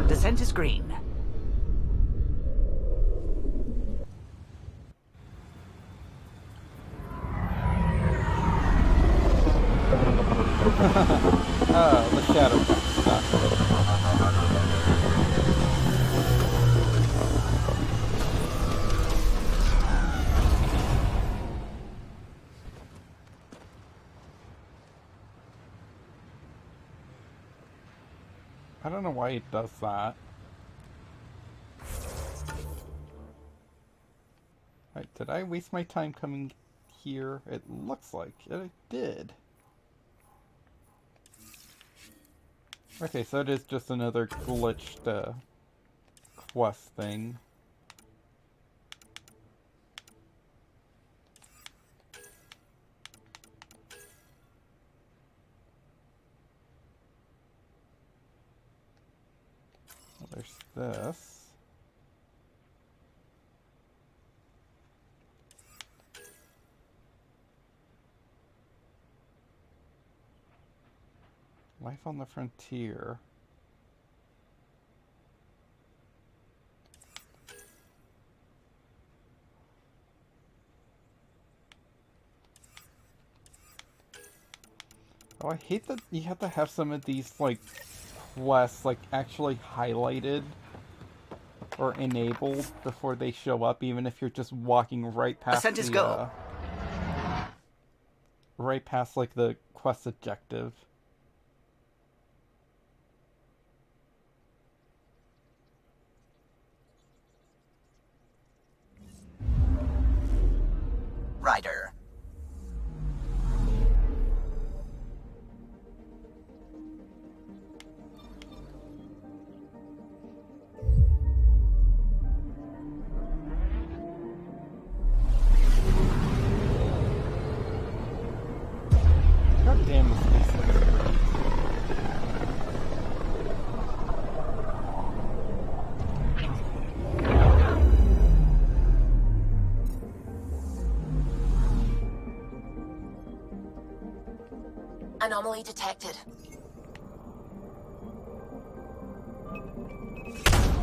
Descent is green. The shadow stuff. I don't know why it does that. Right, did I waste my time coming here? It looks like it did. Okay, so it is just another glitched quest thing. Well, there's this. Life on the Frontier. Oh, I hate that you have to have some of these, like, quests, like, actually highlighted or enabled before they show up, even if you're just walking right past Ascent is go. Right past, like, the quest objective. Ryder. God damn, this place looks great. Anomaly detected.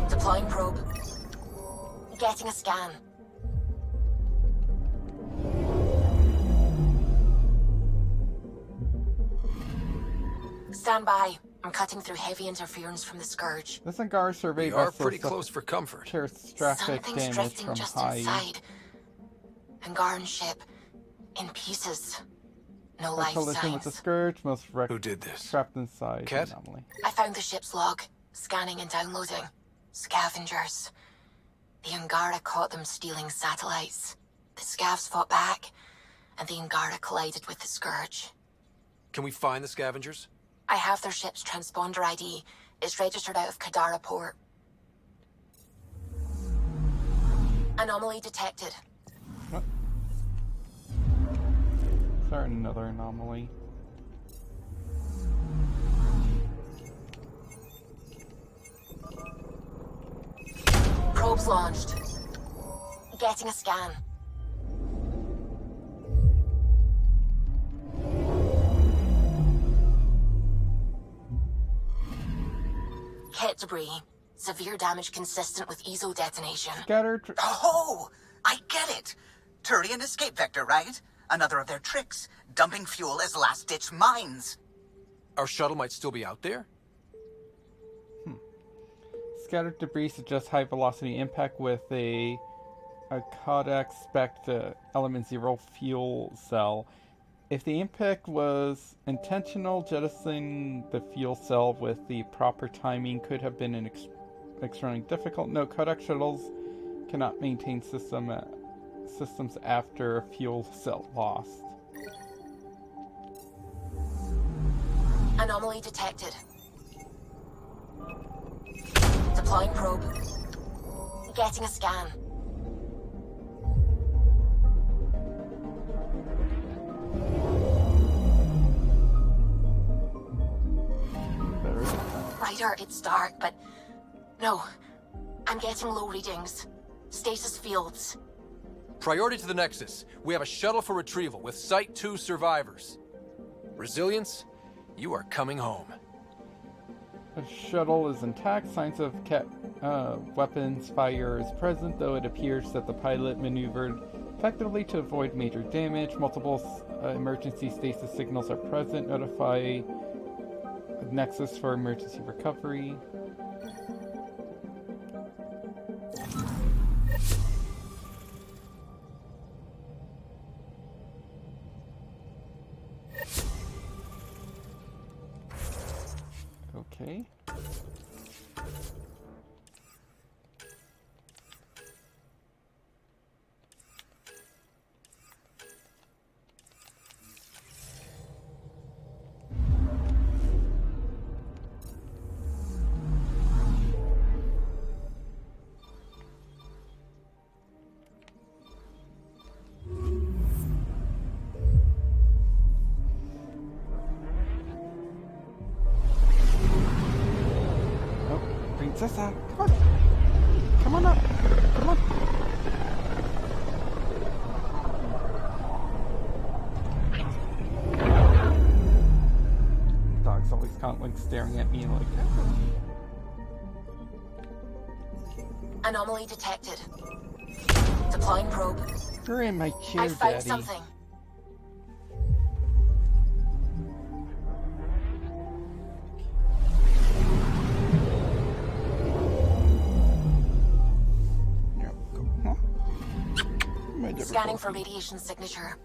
Deploying probe. Getting a scan. Stand by. I'm cutting through heavy interference from the Scourge. This Angara survey We are pretty close for comfort. Catastrophic Something's damage drifting from just high. inside. Angaran ship. In pieces. No A life collision with the signs. Scourge, most wrecked. Who did this? Trapped inside. Cat? Anomaly. I found the ship's log. Scanning and downloading. Scavengers. The Angara caught them stealing satellites. The Scavs fought back, and the Angara collided with the Scourge. Can we find the scavengers? I have their ship's transponder ID. It's registered out of Kadara port. Anomaly detected. What? Is there another anomaly? Probes launched. Getting a scan. Kit debris. Severe damage consistent with ESO detonation. Scattered. Oh, I get it. Turian escape vector, right? Another of their tricks. Dumping fuel as last-ditch mines. Our shuttle might still be out there? Scattered debris suggests high velocity impact with a Kodak spec element 0 fuel cell. If the impact was intentional, jettisoning the fuel cell with the proper timing could have been an extremely difficult. No, Kodak shuttles cannot maintain systems after a fuel cell lost. Anomaly detected. Deploying probe. Getting a scan. Ryder, it's dark, but... No. I'm getting low readings. Stasis fields. Priority to the Nexus. We have a shuttle for retrieval with Site 2 survivors. Resilience, you are coming home. The shuttle is intact. Signs of weapons fire is present, though it appears that the pilot maneuvered effectively to avoid major damage. Multiple emergency stasis signals are present. Notify Nexus for emergency recovery. Okay. Princessa, come on! Come on up! Come on! Dog's always kind of like staring at me like that. Anomaly detected. Deploying probe. You're in my chair, I found Daddy. something. Scanning for radiation signature.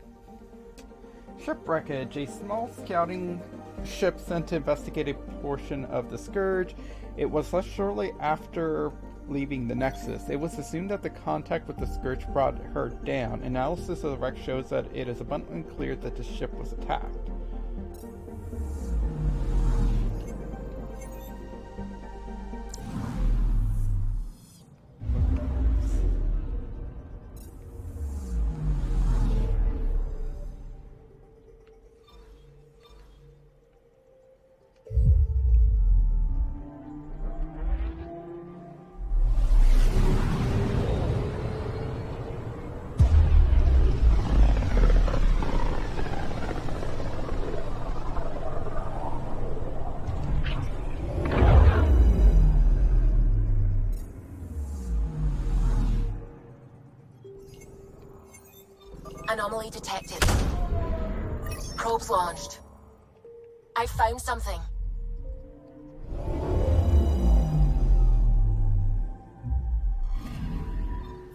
Shipwreckage. A small scouting ship sent to investigate a portion of the Scourge. It was left shortly after leaving the Nexus. It was assumed that the contact with the Scourge brought her down. Analysis of the wreck shows that it is abundantly clear that the ship was attacked. Anomaly detected. Probes launched. I found something.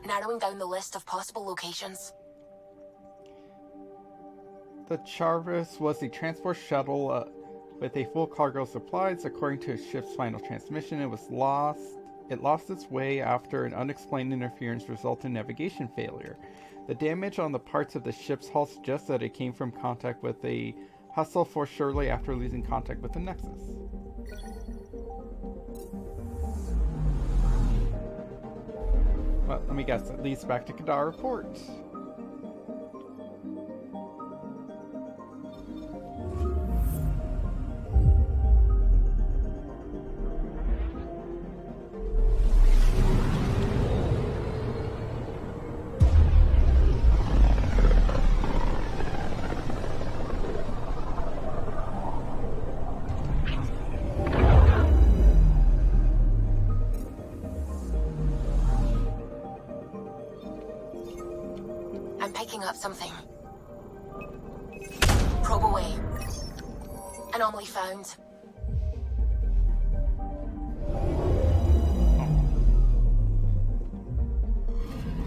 Narrowing down the list of possible locations. The Charvis was a transport shuttle with a full cargo of supplies. According to its ship's final transmission, it lost its way after an unexplained interference resulted in navigation failure. The damage on the parts of the ship's hull suggests that it came from contact with a hostile force shortly after losing contact with the Nexus. Well, let me guess, it leads back to Kadara Port. Up something. Probe away. Anomaly found.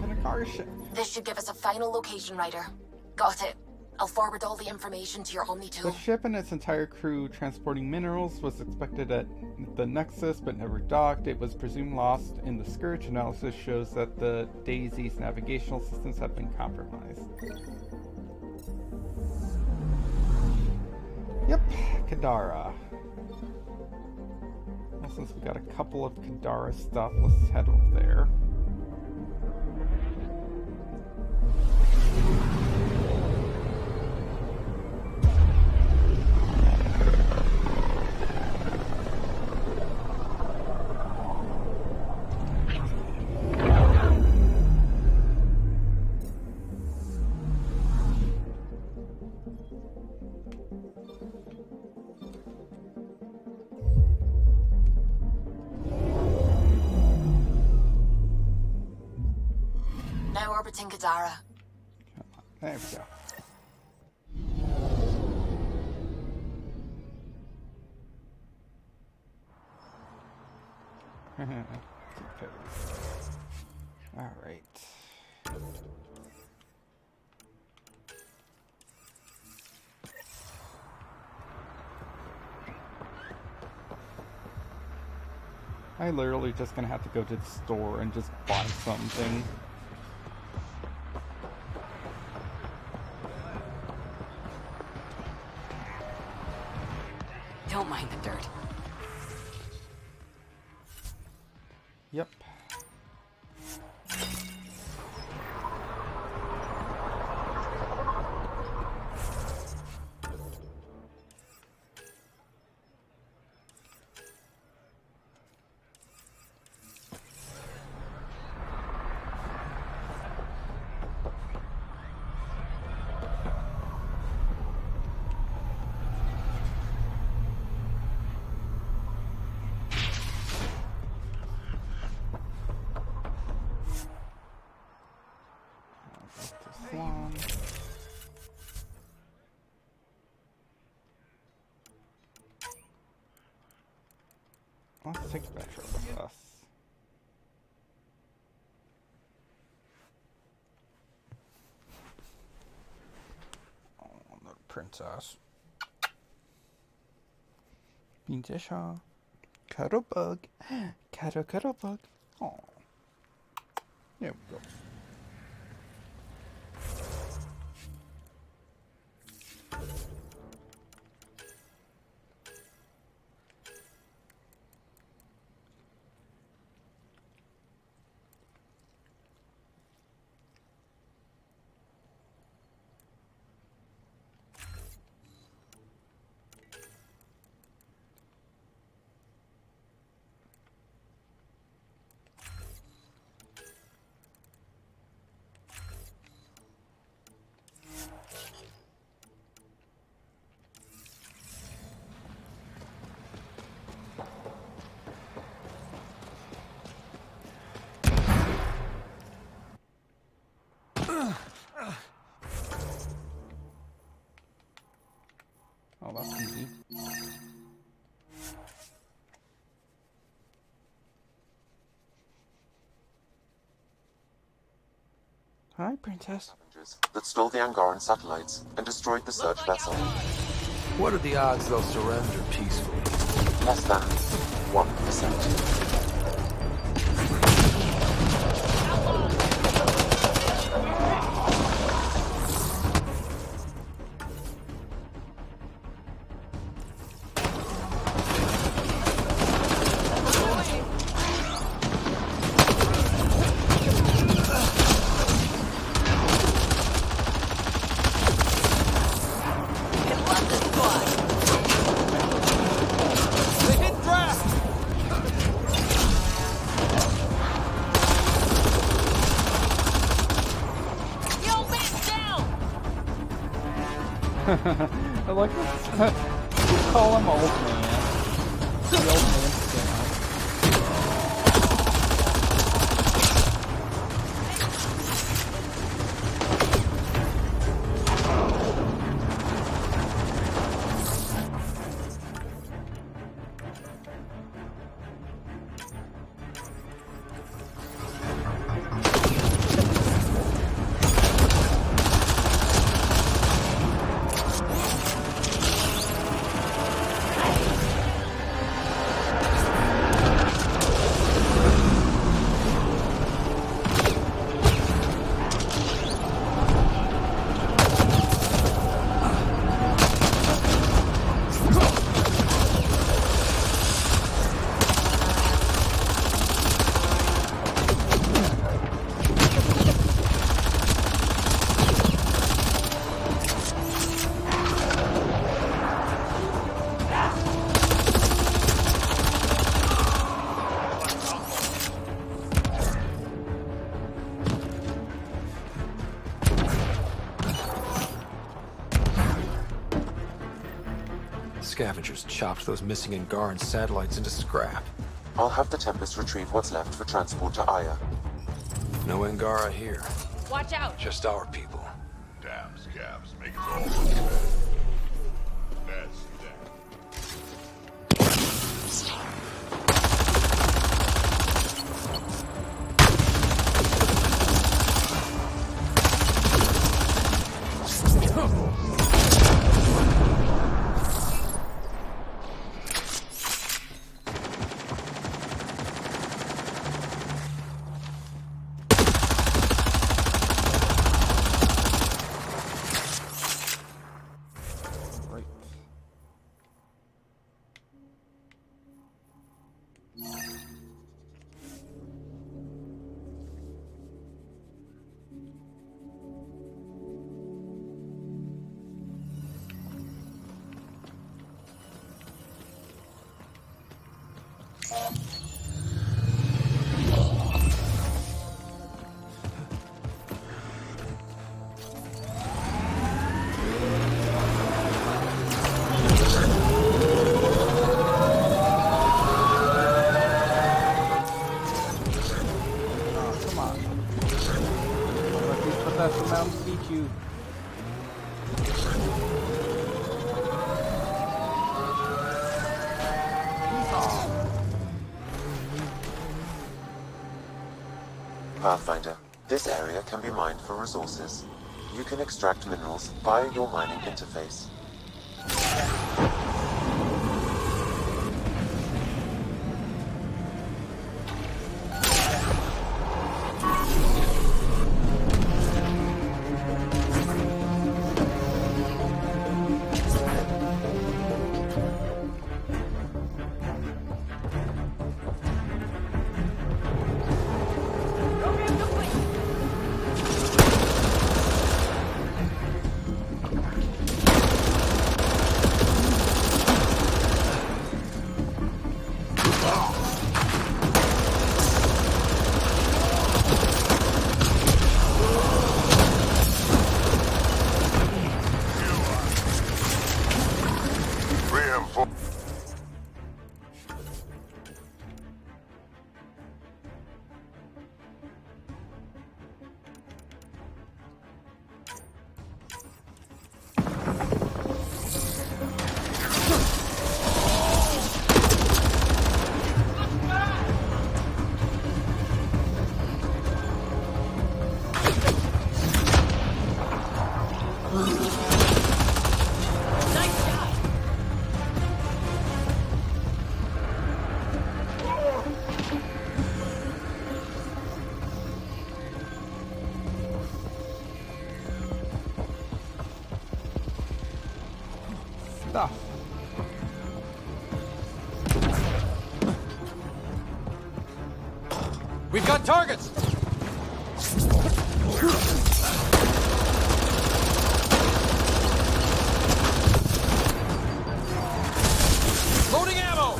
And a car ship. This should give us a final location, Ryder. Got it. I'll forward all the information to your Omni tool. The ship and its entire crew transporting minerals was expected at the Nexus but never docked. It was presumed lost in the Scourge. Analysis shows that the Daisy's navigational systems have been compromised. Yep, Kadara. Well, since we got a couple of Kadara stuff, let's head over there. Orbiting Kadara. There we go. All right. I literally just gonna have to go to the store and just buy something. Don't mind the dirt. Yep. Let's take Spectra with us. princess. Princess. Cuddle bug. Cuddle bug. Aw. There we go. Oh, that's easy. Hi, princess. That stole the Angaran satellites and destroyed the search vessel. What are the odds they'll surrender peacefully? Less than 1%. I like this. You call him old man. The old man's down. Scavengers chopped those missing Angaran satellites into scrap. I'll have the Tempest retrieve what's left for transport to Aya. No Angara here. Watch out! Just our people. Damn scabs make it all look bad. That's that. Pathfinder, this area can be mined for resources. you can extract minerals via your mining interface. Stuff. We've got targets! Loading ammo!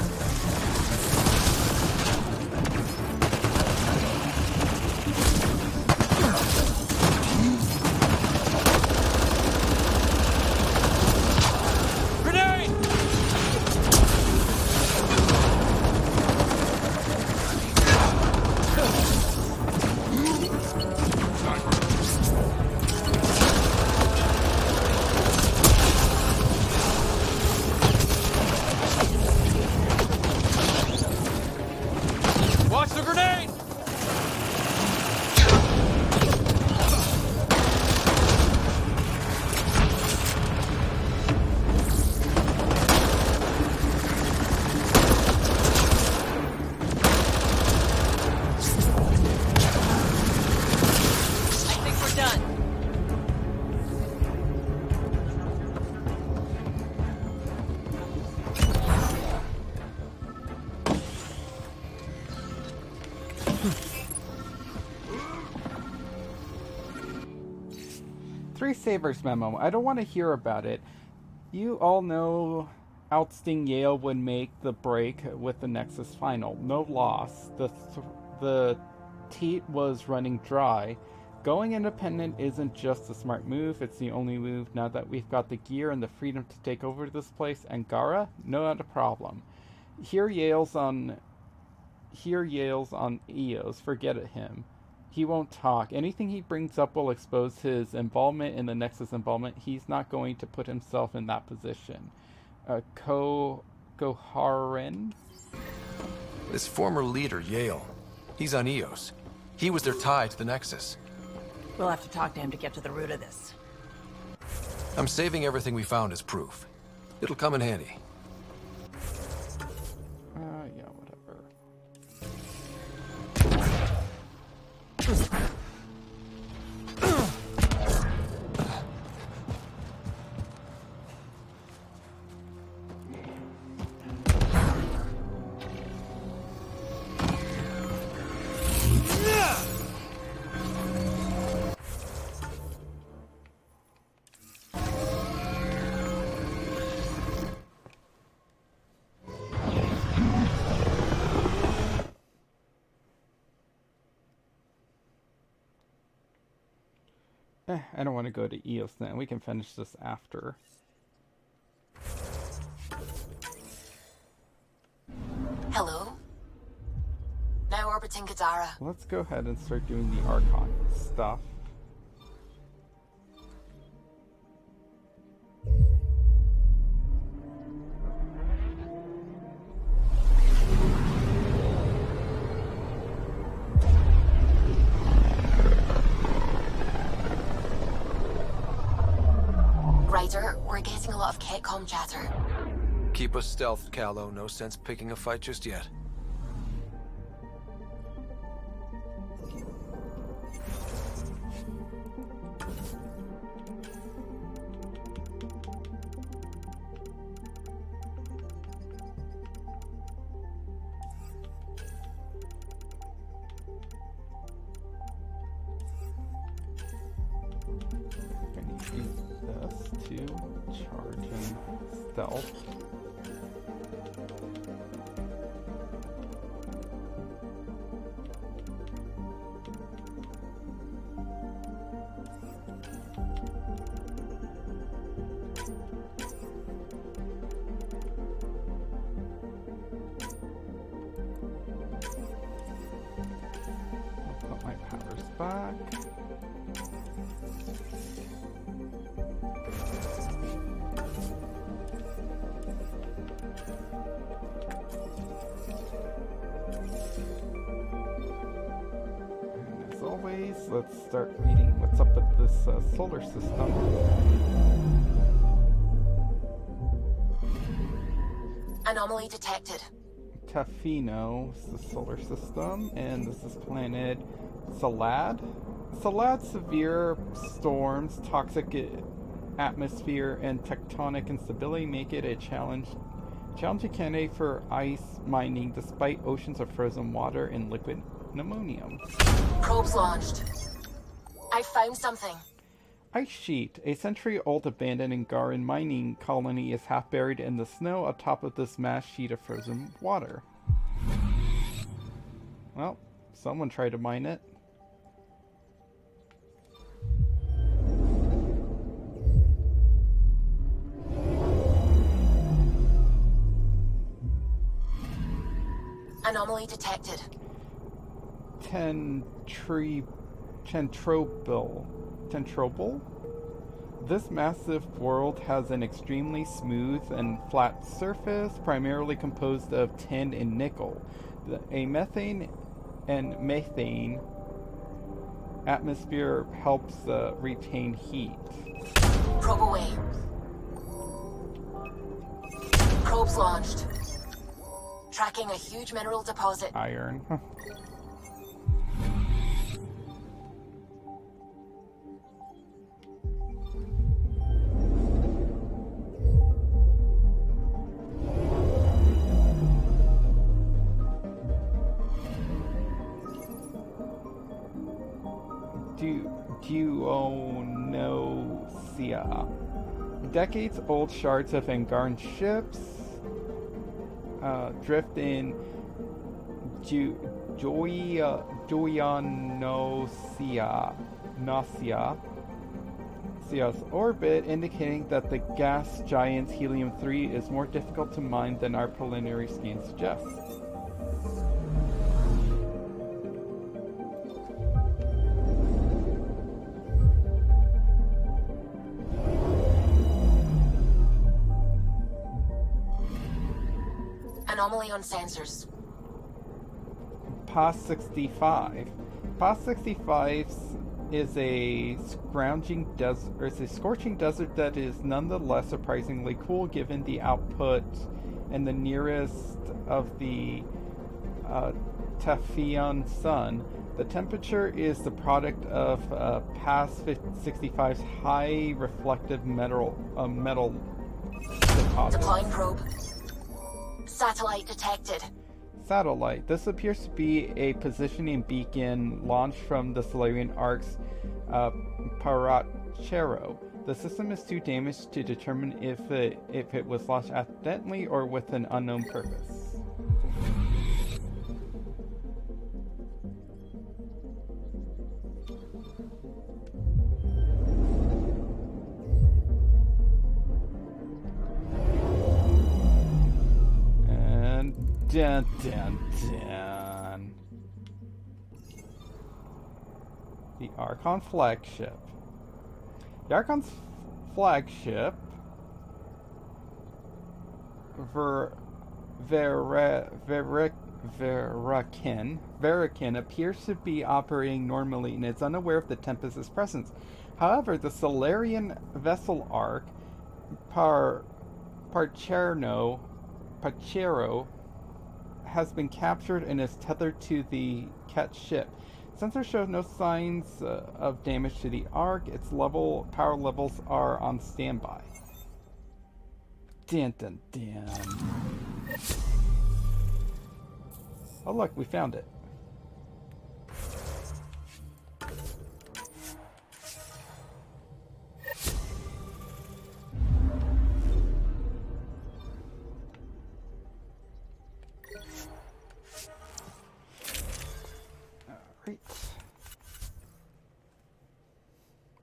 Three Sabers memo. I don't want to hear about it. You all know ousting Yale would make the break with the Nexus final. No loss. The teat was running dry. Going independent isn't just a smart move, it's the only move now that we've got the gear and the freedom to take over this place. Angara? Not a problem. Here Yale's on EOS. Forget it, him. He won't talk. Anything he brings up will expose his involvement in the Nexus involvement. He's not going to put himself in that position. Goharin? This former leader, Yale. He's on EOS. He was their tie to the Nexus. We'll have to talk to him to get to the root of this. I'm saving everything we found as proof. It'll come in handy. Yeah, whatever. I don't want to go to EOS then. We can finish this after. Hello? Now orbiting Gadara. Let's go ahead and start doing the Archon stuff. We're getting a lot of Ketcom chatter. Keep us stealthed, Callow. No sense picking a fight just yet. Stealth. I'll put my powers back. Let's start reading what's up with this solar system. Anomaly detected. Tafino is the solar system, and this is planet Salad. Salad's severe storms, toxic atmosphere, and tectonic instability make it a challenging candidate for ice mining despite oceans of frozen water and liquid pneumonium. Probes launched. I found something. Ice Sheet. A century-old abandoned Angaran mining colony is half buried in the snow atop of this mass sheet of frozen water. Well, someone tried to mine it. Anomaly detected. Tentrobal? This massive world has an extremely smooth and flat surface, primarily composed of tin and nickel. A methane atmosphere helps retain heat. Probe away. Probes launched. Tracking a huge mineral deposit. Iron. Duonosia. Decades-old shards of Angaran ships drift in Nosia's orbit, indicating that the gas giant's helium-3 is more difficult to mine than our preliminary scan suggests. Anomaly on sensors. PAS 65. PAS 65 is a scorching desert that is nonetheless surprisingly cool given the output and the nearest of the Tafian sun. The temperature is the product of PAS 65's high reflective metal deposit. Deploying probe. Satellite detected. Satellite. This appears to be a positioning beacon launched from the Solarian Ark's Parachero. The system is too damaged to determine if it was launched accidentally or with an unknown purpose. Dun, dun, dun. The Archon flagship. The Archon's flagship, Verican, appears to be operating normally and is unaware of the Tempest's presence. However, the Solarian vessel Ark Pachero has been captured and is tethered to the Ket ship. Sensors show no signs of damage to the Ark. Its power levels are on standby. Dun dun dun. Oh look, we found it. Alright.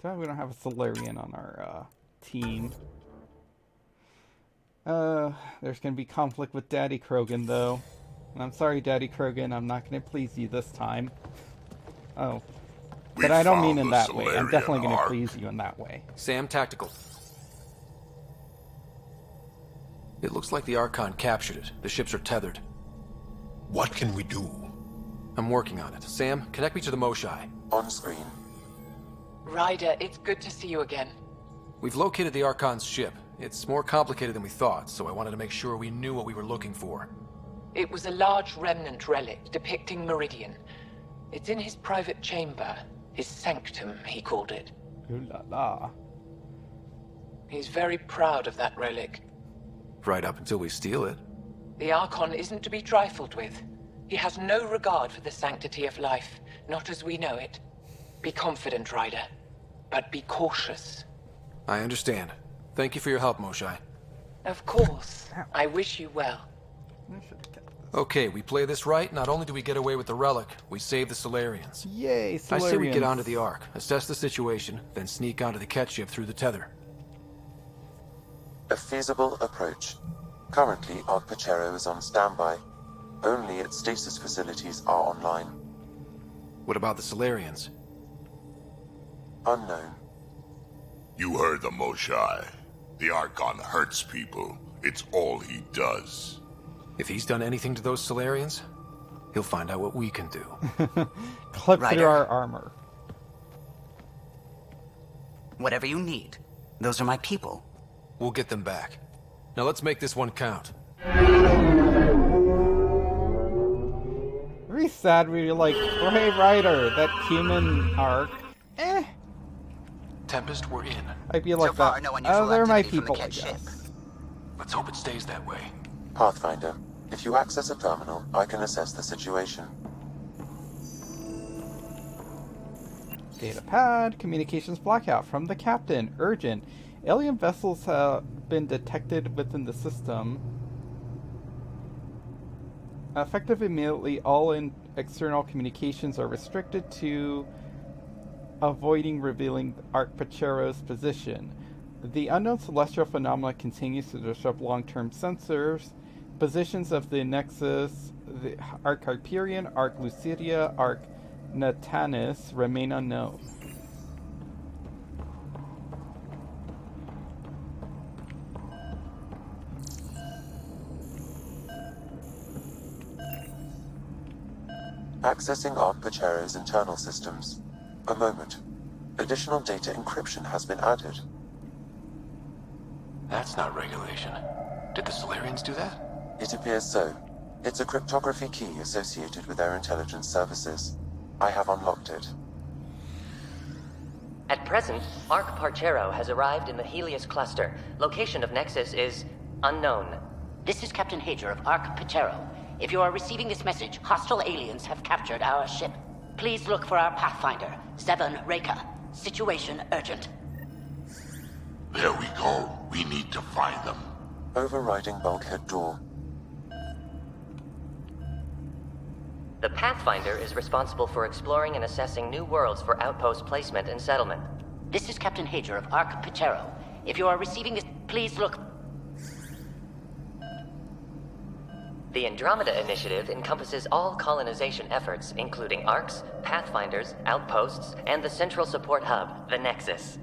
So we don't have a Solarian on our team. There's gonna be conflict with Daddy Krogan though. And I'm sorry, Daddy Krogan, I'm not gonna please you this time. Oh. But I don't mean in that way. I'm definitely gonna please you in that way. Sam, tactical. It looks like the Archon captured it. The ships are tethered. What can we do? I'm working on it. Sam, connect me to the Moshai. On screen. Ryder, it's good to see you again. We've located the Archon's ship. It's more complicated than we thought, so I wanted to make sure we knew what we were looking for. It was a large remnant relic depicting Meridian. It's in his private chamber. His sanctum, he called it. Ooh la la. He's very proud of that relic. Right up until we steal it. The Archon isn't to be trifled with. He has no regard for the sanctity of life, not as we know it. Be confident, Ryder, but be cautious. I understand. Thank you for your help, Moshai. Of course. I wish you well. Okay, we play this right. Not only do we get away with the relic, we save the Solarians. Yay, Solarians. I say we get onto the Ark, assess the situation, then sneak onto the Ket ship through the tether. A feasible approach. Currently, Ark Pachero is on standby. Only its stasis facilities are online. What about the Solarians? Unknown. You heard the Moshai. The Archon hurts people. It's all he does. If he's done anything to those Solarians, he'll find out what we can do. Clip through our armor. Whatever you need. Those are my people. We'll get them back. Now let's make this one count. Very sad we were like, oh hey Ryder, that human arc. Tempest, we're in. I'd be like so far, that. no They're my activity from people, the I Ket guess. ship. Let's hope it stays that way. Pathfinder, if you access a terminal, I can assess the situation. Data pad, communications blackout from the captain. Urgent. Alien vessels have been detected within the system. Effective immediately, all external communications are restricted to avoiding revealing Ark Pachero's position. The unknown celestial phenomena continues to disrupt long-term sensors. Positions of the Nexus, the Ark Hyperion, Ark Lucidia, Ark Natanis remain unknown. Accessing Ark Pachero's internal systems. A moment. Additional data encryption has been added. That's not regulation. Did the Solarians do that? It appears so. It's a cryptography key associated with their intelligence services. I have unlocked it. At present, Ark Pachero has arrived in the Helios cluster. Location of Nexus is unknown. This is Captain Hager of Ark Pachero. If you are receiving this message, hostile aliens have captured our ship. Please look for our Pathfinder, Seven Reka. Situation urgent. There we go. We need to find them. Overriding bulkhead door. The Pathfinder is responsible for exploring and assessing new worlds for outpost placement and settlement. This is Captain Hager of Ark Pachero. If you are receiving this, please look. The Andromeda initiative encompasses all colonization efforts, including Arks, Pathfinders, outposts, and the central support hub, the Nexus.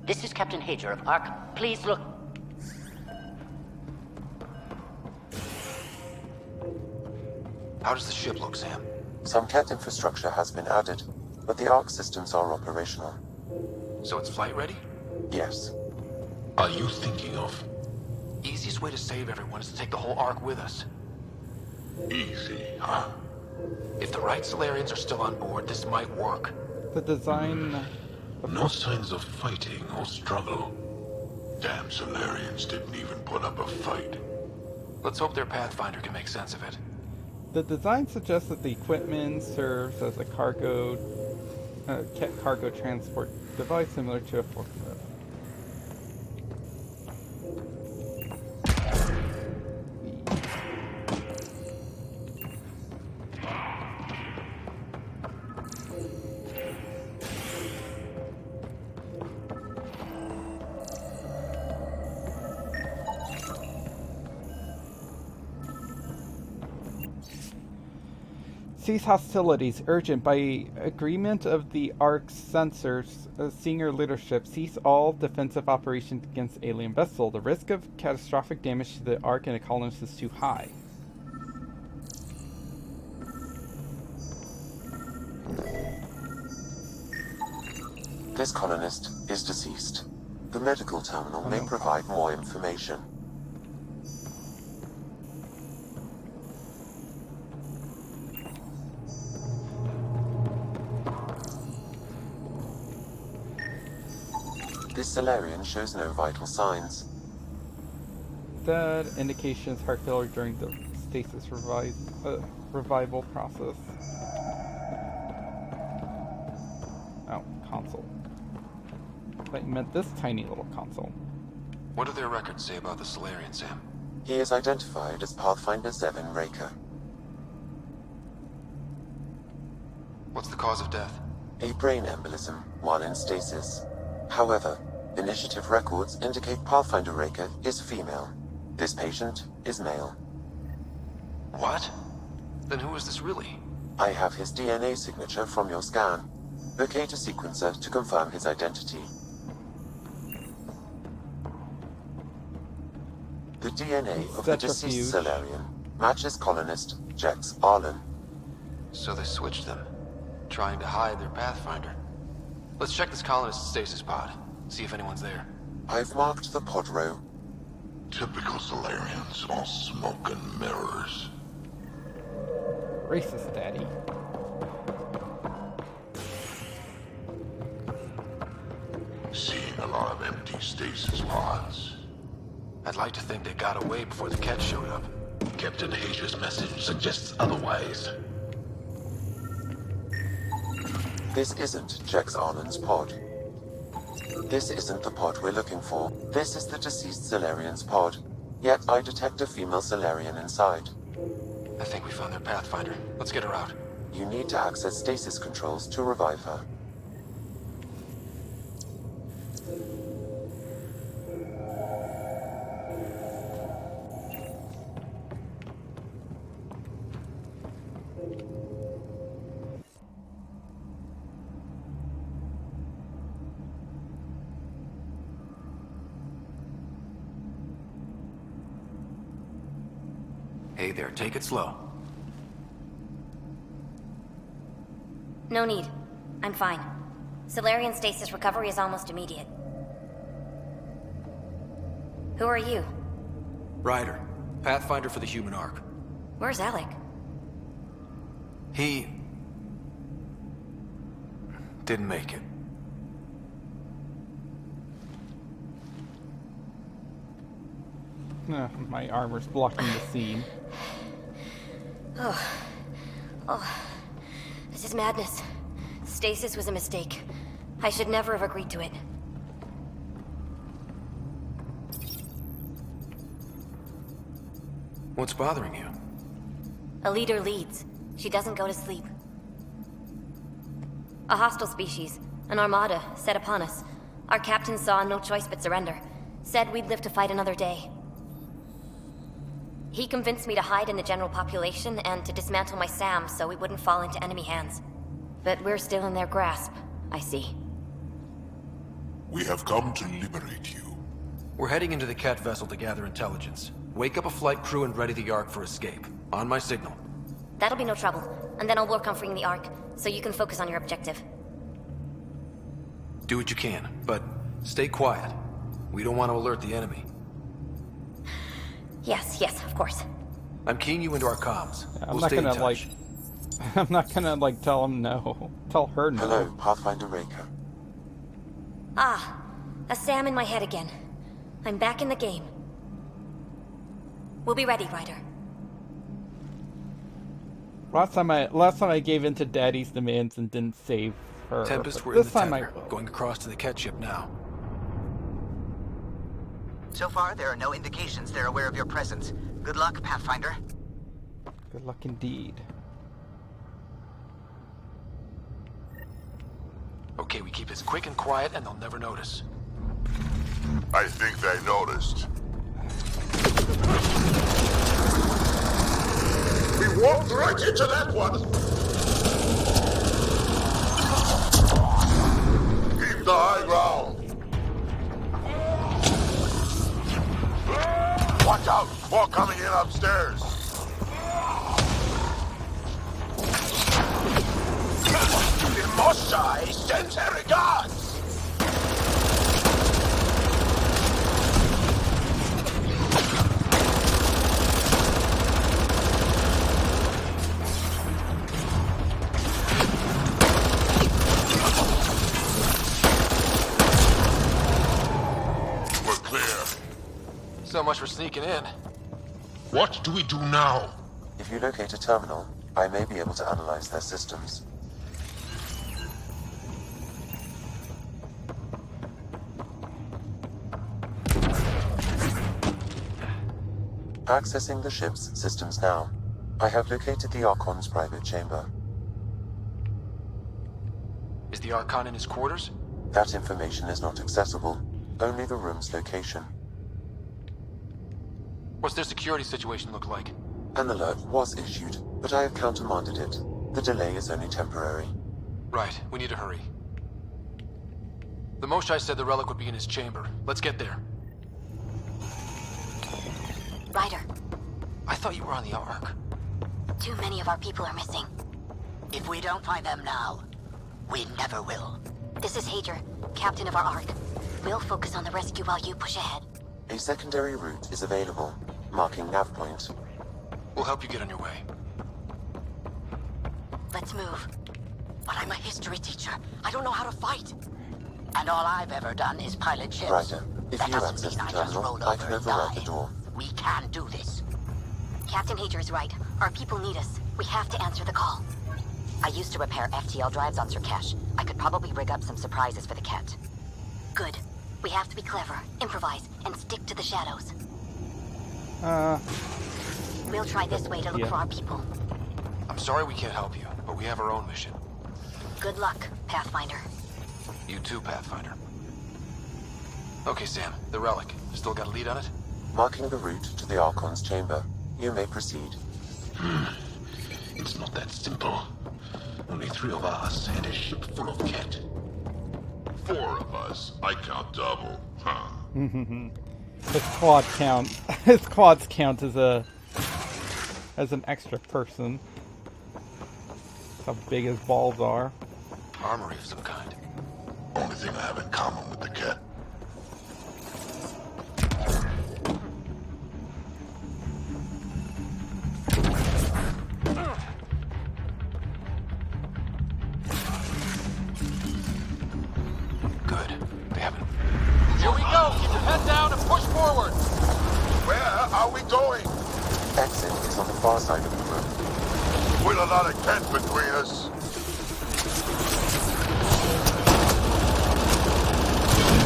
This is Captain Hager of Ark. Please look. How does the ship look, Sam? Some Ket infrastructure has been added, but the Ark systems are operational. So it's flight ready? Yes. Are you thinking of way to save everyone is to take the whole Ark with us. Easy, huh? If the right Solarians are still on board, this might work. The design... No signs of fighting or struggle. Damn Solarians didn't even put up a fight. Let's hope their Pathfinder can make sense of it. The design suggests that the equipment serves as a cargo transport device similar to a forklift. Cease hostilities. Urgent. By agreement of the Ark's censors, senior leadership, cease all defensive operations against alien vessel. The risk of catastrophic damage to the Ark and the colonists is too high. This colonist is deceased. The medical terminal may provide more information. This Solarian shows no vital signs. That indications heart failure during the stasis revival process. Oh, console. I thought you meant this tiny little console. What do their records say about the Solarian, Sam? He is identified as Pathfinder 7 Raker. What's the cause of death? A brain embolism while in stasis. However, initiative records indicate Pathfinder Raker is female. This patient is male. What? Then who is this really? I have his DNA signature from your scan. Locate a sequencer to confirm his identity. The DNA of the deceased Solarian matches colonist Jex Arlen. So they switched them, trying to hide their Pathfinder. Let's check this colonist stasis pod, see if anyone's there. I've marked the pod row. Typical Solarians, all smoke and mirrors. Racist, Daddy. Seeing a lot of empty stasis pods. I'd like to think they got away before the Ket showed up. Captain Hager's message suggests otherwise. This isn't Jex Arlen's pod. This isn't the pod we're looking for. This is the deceased Solarian's pod. Yet I detect a female Solarian inside. I think we found their Pathfinder. Let's get her out. You need to access stasis controls to revive her. Hey there, take it slow. No need. I'm fine. Solarian stasis recovery is almost immediate. Who are you? Ryder, Pathfinder for the human Ark. Where's Alec? He... didn't make it. My armor's blocking the scene. Oh, this is madness. Stasis was a mistake. I should never have agreed to it. What's bothering you? A leader leads. She doesn't go to sleep. A hostile species, an armada, set upon us. Our captain saw no choice but surrender. Said we'd live to fight another day. He convinced me to hide in the general population and to dismantle my SAM so we wouldn't fall into enemy hands. But we're still in their grasp, I see. We have come to liberate you. We're heading into the Ket vessel to gather intelligence. Wake up a flight crew and ready the Ark for escape. On my signal. That'll be no trouble. And then I'll work on freeing the Ark, so you can focus on your objective. Do what you can, but stay quiet. We don't want to alert the enemy. Yes, of course. I'm keying you into our comms. I'm We'll not stay in gonna touch. I'm not gonna tell him no. Tell her no. Hello, Pathfinder Reika. Ah, a Sam in my head again. I'm back in the game. We'll be ready, Ryder. Last time I gave in to Daddy's demands and didn't save her. Tempest, we're this in the time tender. Going across to the Ket ship now. So far, there are no indications they're aware of your presence. Good luck, Pathfinder. Good luck indeed. Okay, we keep it quick and quiet and they'll never notice. I think they noticed. We walked right into that one! Keep the high ground! Watch out! More coming in upstairs! The Moshai sends her regards! We're clear. So much for sneaking in. What do we do now? If you locate a terminal, I may be able to analyze their systems. Accessing the ship's systems now. I have located the Archon's private chamber. Is the Archon in his quarters? That information is not accessible. Only the room's location. What's their security situation look like? An alert was issued, but I have countermanded it. The delay is only temporary. Right, we need to hurry. The Moshai said the relic would be in his chamber. Let's get there. Ryder, I thought you were on the Ark. too many of our people are missing. If we don't find them now, we never will. This is Hager, captain of our Ark. We'll focus on the rescue while you push ahead. A secondary route is available, marking nav point. We'll help you get on your way. Let's move. But I'm a history teacher. I don't know how to fight. And all I've ever done is pilot ships. Ryder, if That you doesn't access mean the I just terminal, roll I over can and override die. the door. We can do this. Captain Hager is right. Our people need us. We have to answer the call. I used to repair FTL drives on Sirkesh. I could probably rig up some surprises for the Ket. Good. We have to be clever, improvise, and stick to the shadows. We'll try this way to look for our people. I'm sorry we can't help you, but we have our own mission. Good luck, Pathfinder. You too, Pathfinder. Okay, Sam, the relic. Still got a lead on it? Marking the route to the Archon's chamber. You may proceed. It's not that simple. Only 3 of us and a ship full of Ket. 4 of us. I count double. Huh. His quad count. His quads count as an extra person. That's how big his balls are. Armory of some kind. Only thing I have in common with the Ket. Good. They haven't. Here we go! Keep your head down and push forward! Where are we going? Exit is on the far side of the room. With a lot of Ket between us.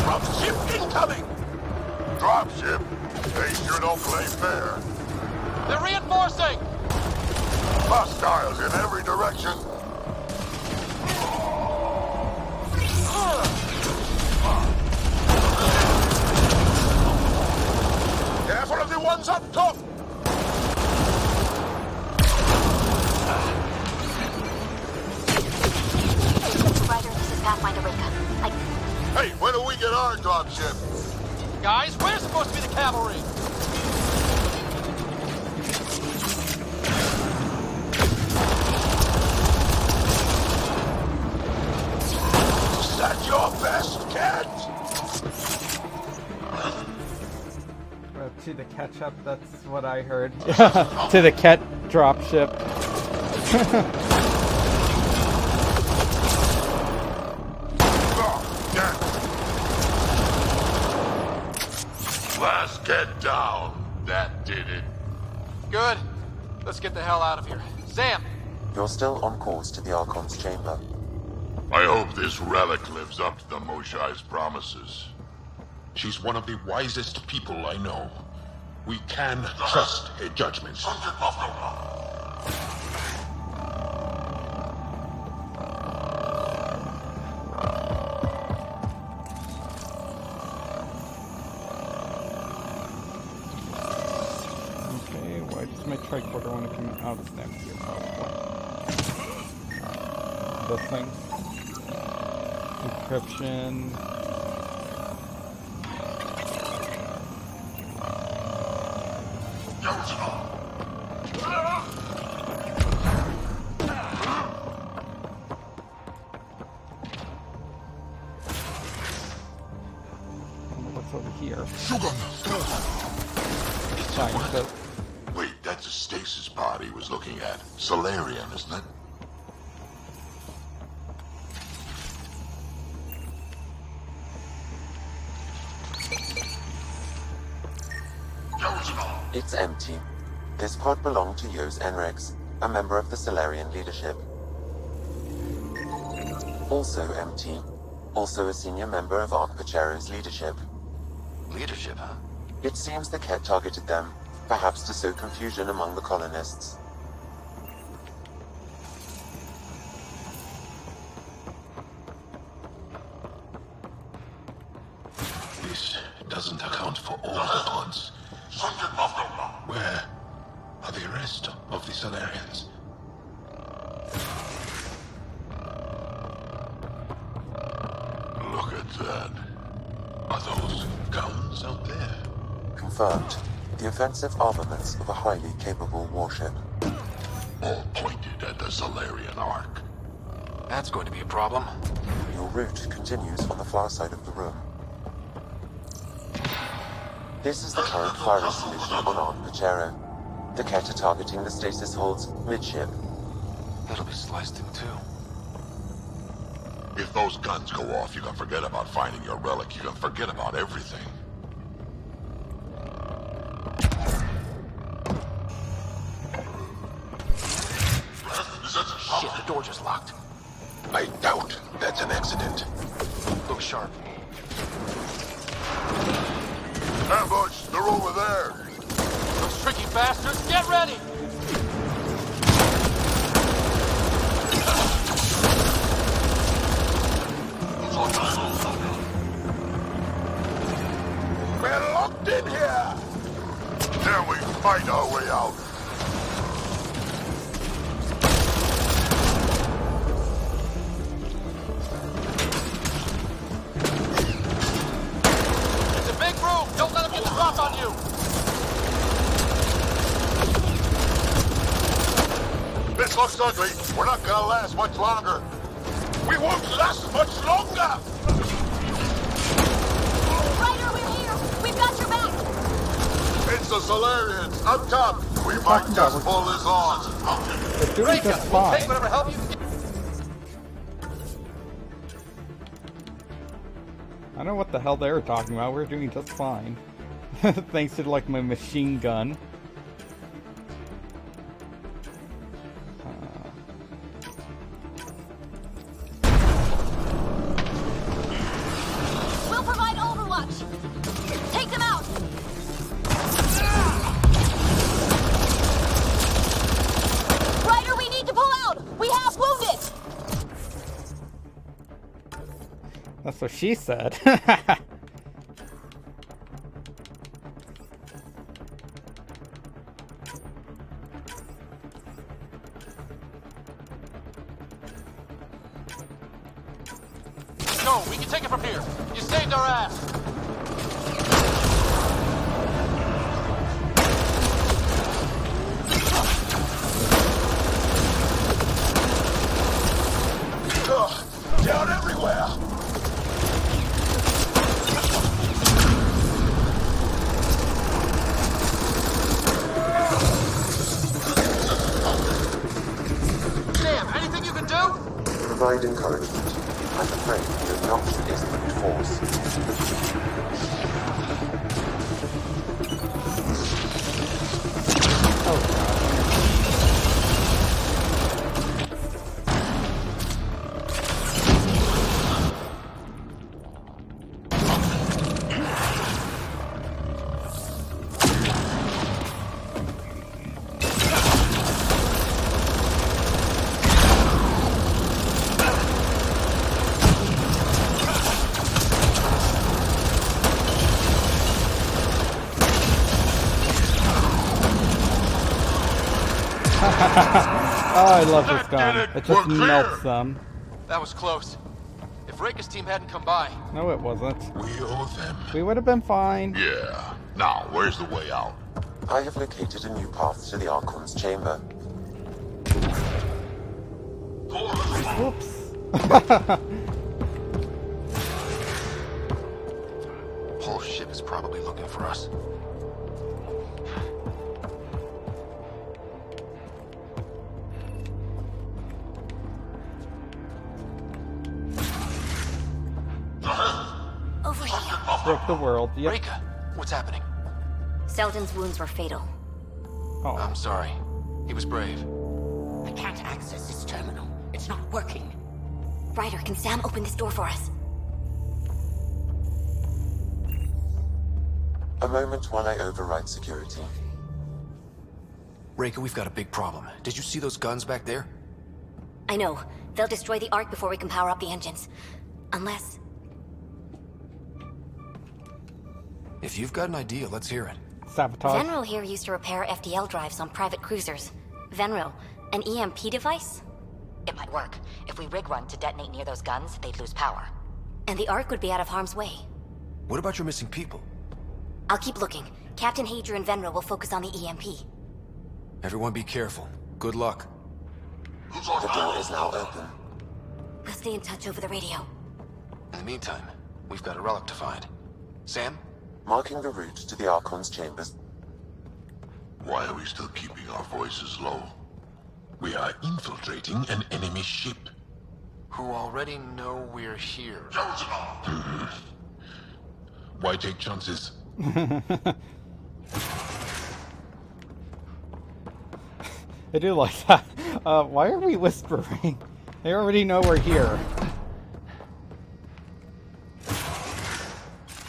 Dropship incoming! Dropship? They sure don't play fair. They're reinforcing! Hostiles in every direction. Careful of the ones up top! Ryder, this is Pathfinder Reika. Hey, when do we get our dropship? Guys, we're supposed to be the cavalry! Is that your best, Ket? To the catch up, that's what I heard. To the Ket dropship. Let's get down. That did it. Good. Let's get the hell out of here. Sam! You're still on course to the Archon's chamber. I hope this relic lives up to the Moshai's promises. She's one of the wisest people I know. We can trust her judgment. Okay, why does my tricorder want to come out? It's next here, probably. This thing. Encryption. What's over here? Wait, that's a stasis pod he was looking at. Solarian, isn't it? It's empty. This pod belonged to Yos Enrex, a member of the Solarian leadership. Also empty. Also a senior member of Arc Pachero's leadership. Leadership, huh? It seems the Ket targeted them, perhaps to sow confusion among the colonists. This doesn't account for all the pods. Where are the rest of the Solarians? Look at that. Are those guns out there? Confirmed. The offensive armaments of a highly capable warship. All pointed at the Solarian Ark. That's going to be a problem. Your route continues on the far side of the room. This is the current firing solution on Arc Pachero. The Ket are targeting the stasis holds midship. That'll be sliced in two. If those guns go off, you can forget about finding your relic. You can forget about everything. Shit, the door just locked. I doubt that's an accident. Look sharp. Ambush! They're over there! Those tricky bastards, get ready! We're locked in here! Can we fight our way out? It's a big room! Don't let them get the drop on you! This looks ugly. We're not gonna last much longer. We won't last much longer! Ryder, we're here! We've got your back! It's the Solarians, up top! We might just pull this off. They're doing just fine. Take whatever help you can get. I don't know what the hell they were talking about. We're doing just fine. Thanks to like my machine gun. We'll provide overwatch! Take them out! Ryder, we need to pull out! We have wounded! That's what she said. No, we can take it from here. You saved our ass. Down everywhere! provide encouragement. I'm afraid the only option is brute force. Oh, I love this gun. It just melts them. That was close. If Reika's team hadn't come by... No, it wasn't. We owe them. We would have been fine. Yeah. Now, where's the way out? I have located a new path to the Archon's chamber. Oops. Whole ship is probably looking for us. Over here. Broke the world. Yep. Reika, what's happening? Selden's wounds were fatal. Oh. I'm sorry. He was brave. I can't access this terminal. It's not working. Ryder, can Sam open this door for us? A moment while I override security. Reika, we've got a big problem. Did you see those guns back there? I know. They'll destroy the Ark before we can power up the engines. Unless... If you've got an idea, let's hear it. Sabotage. Venril here used to repair FDL drives on private cruisers. Venril, an EMP device? It might work. If we rig one to detonate near those guns, they'd lose power. And the Ark would be out of harm's way. What about your missing people? I'll keep looking. Captain Hadrian and Venril will focus on the EMP. Everyone be careful. Good luck. The door is now open. We'll stay in touch over the radio. In the meantime, we've got a relic to find. Sam? Marking the route to the Archon's chambers. Why are we still keeping our voices low? We are infiltrating an enemy ship. Who already know we're here. Why take chances? I do like that. Why are we whispering? They already know we're here.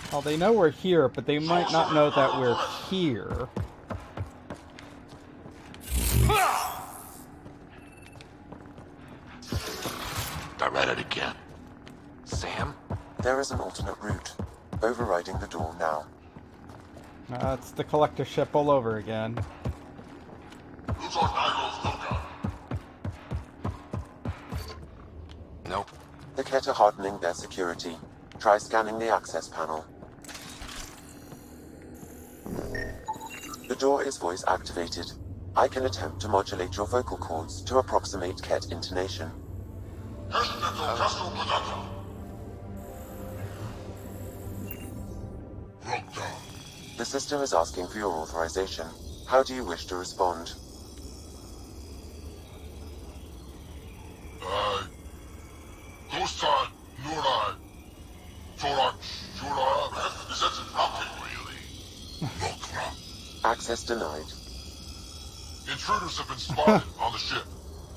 Well, they know we're here, but they might not know that we're here. I read it again. Sam? There is an alternate route. Overriding the door now. It's the collector ship all over again. Nope. The Ket are hardening their security. Try scanning the access panel. The door is voice activated. I can attempt to modulate your vocal cords to approximate Ket intonation. The system is asking for your authorization. How do you wish to respond? Access denied. Intruders have been spotted on the ship.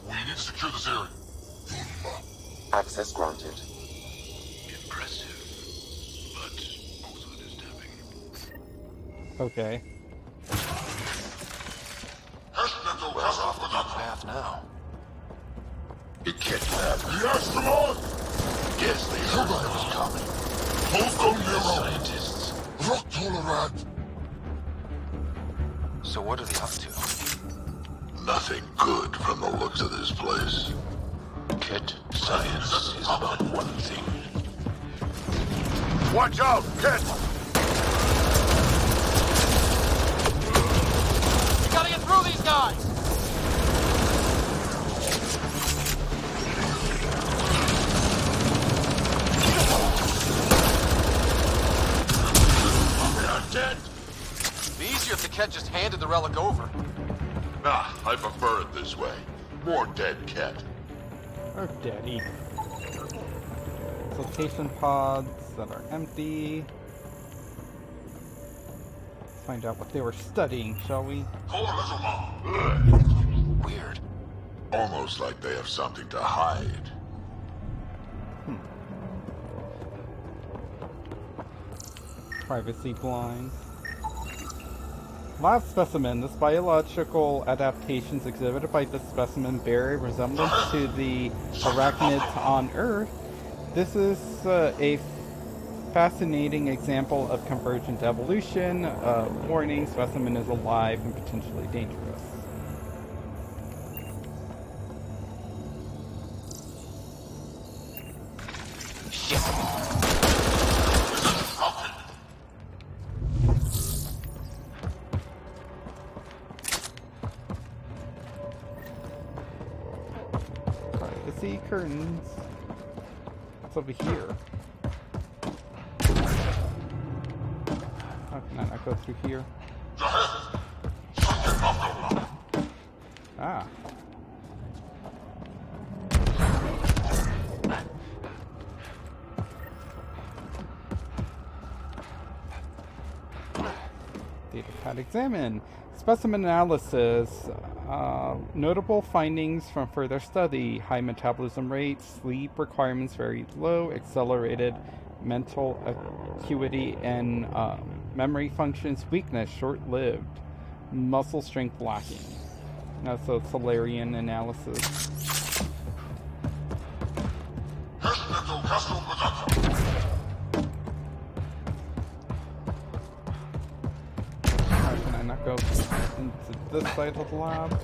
We need to secure this area. Access granted. Impressive, but also disturbing. Okay. We're off the beaten path now. It can't happen. Yes, come on! Yes, they heard I was coming. Scientists. Rock tolerant. So what are they up to? Nothing good from the looks of this place. Ket, science is about one thing. Watch out, Ket! We gotta get through these guys! Dead. Be easier if the Ket just handed the relic over. Nah, I prefer it this way. More dead Ket. Or daddy. flotation pods that are empty. Let's find out what they were studying, shall we? Weird. Almost like they have something to hide. Privacy blinds. Lab specimen. This biological adaptations exhibited by this specimen bear a resemblance to the arachnids on Earth. This is a fascinating example of convergent evolution. Warning, specimen is alive and potentially dangerous. Privacy curtains. What's over here? How can I not go through here? Ah. Data pad examine. Specimen analysis. Notable findings from further study. High metabolism rate, sleep requirements very low, accelerated mental acuity and memory functions, weakness short-lived, muscle strength lacking. So Solarian analysis. How can I not go into this side of the lab?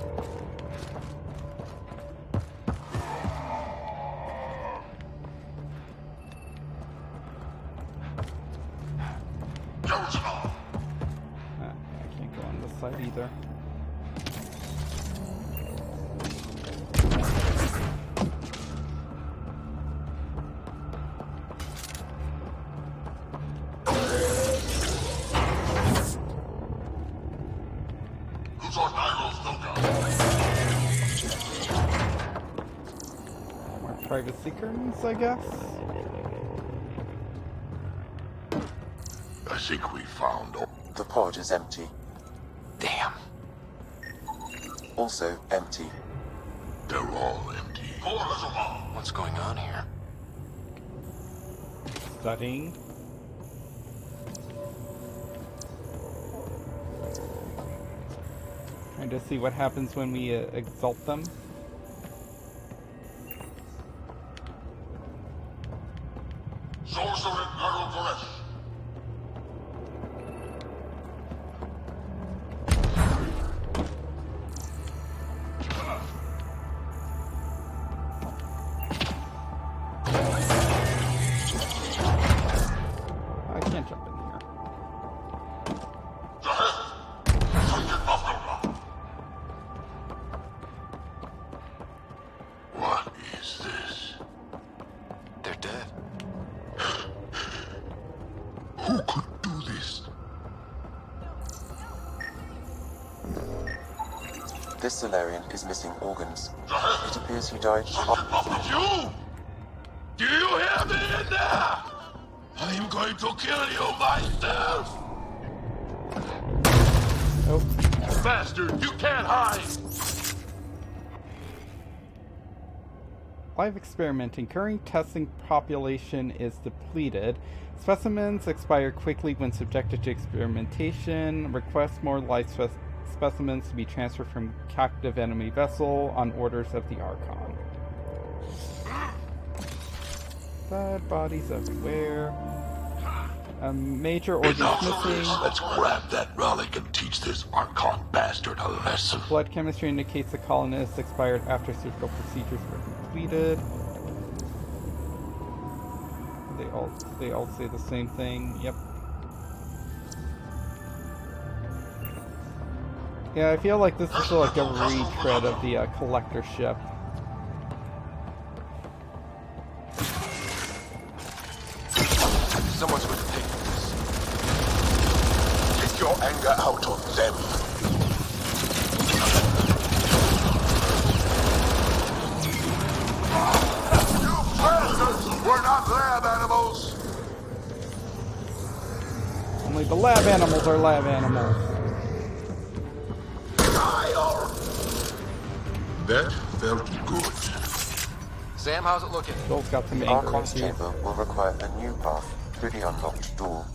I can't go on this side either. More privacy curtains, I guess? I think we found all. The pod is empty. Damn. Also empty. They're all empty. What's going on here? Studying. Trying to see what happens when we exalt them. I can't jump in here. What is this? They're dead. Who could do this? This Solarian is missing organs. It appears he died. You! Do you hear me in there? I'm going to kill you myself! Nope. Bastard, you can't hide! Live experimenting. Current testing population is depleted. Specimens expire quickly when subjected to experimentation. Request more live specimens to be transferred from captive enemy vessel on orders of the Archon. Dead bodies everywhere. A major organ missing. Let's grab that relic and teach this Archon bastard a lesson. Blood chemistry indicates the colonists expired after surgical procedures were completed. They all say the same thing. Yep. Yeah, I feel like this is like a retread of the collector ship. Someone's going to pay for this. Take your anger out of them. You bastards! We're not there then! The lab animals are lab animals. That felt good. Sam, how's it looking? Joel's got some The anger Archon's issues. chamber will require a new path through the unlocked door.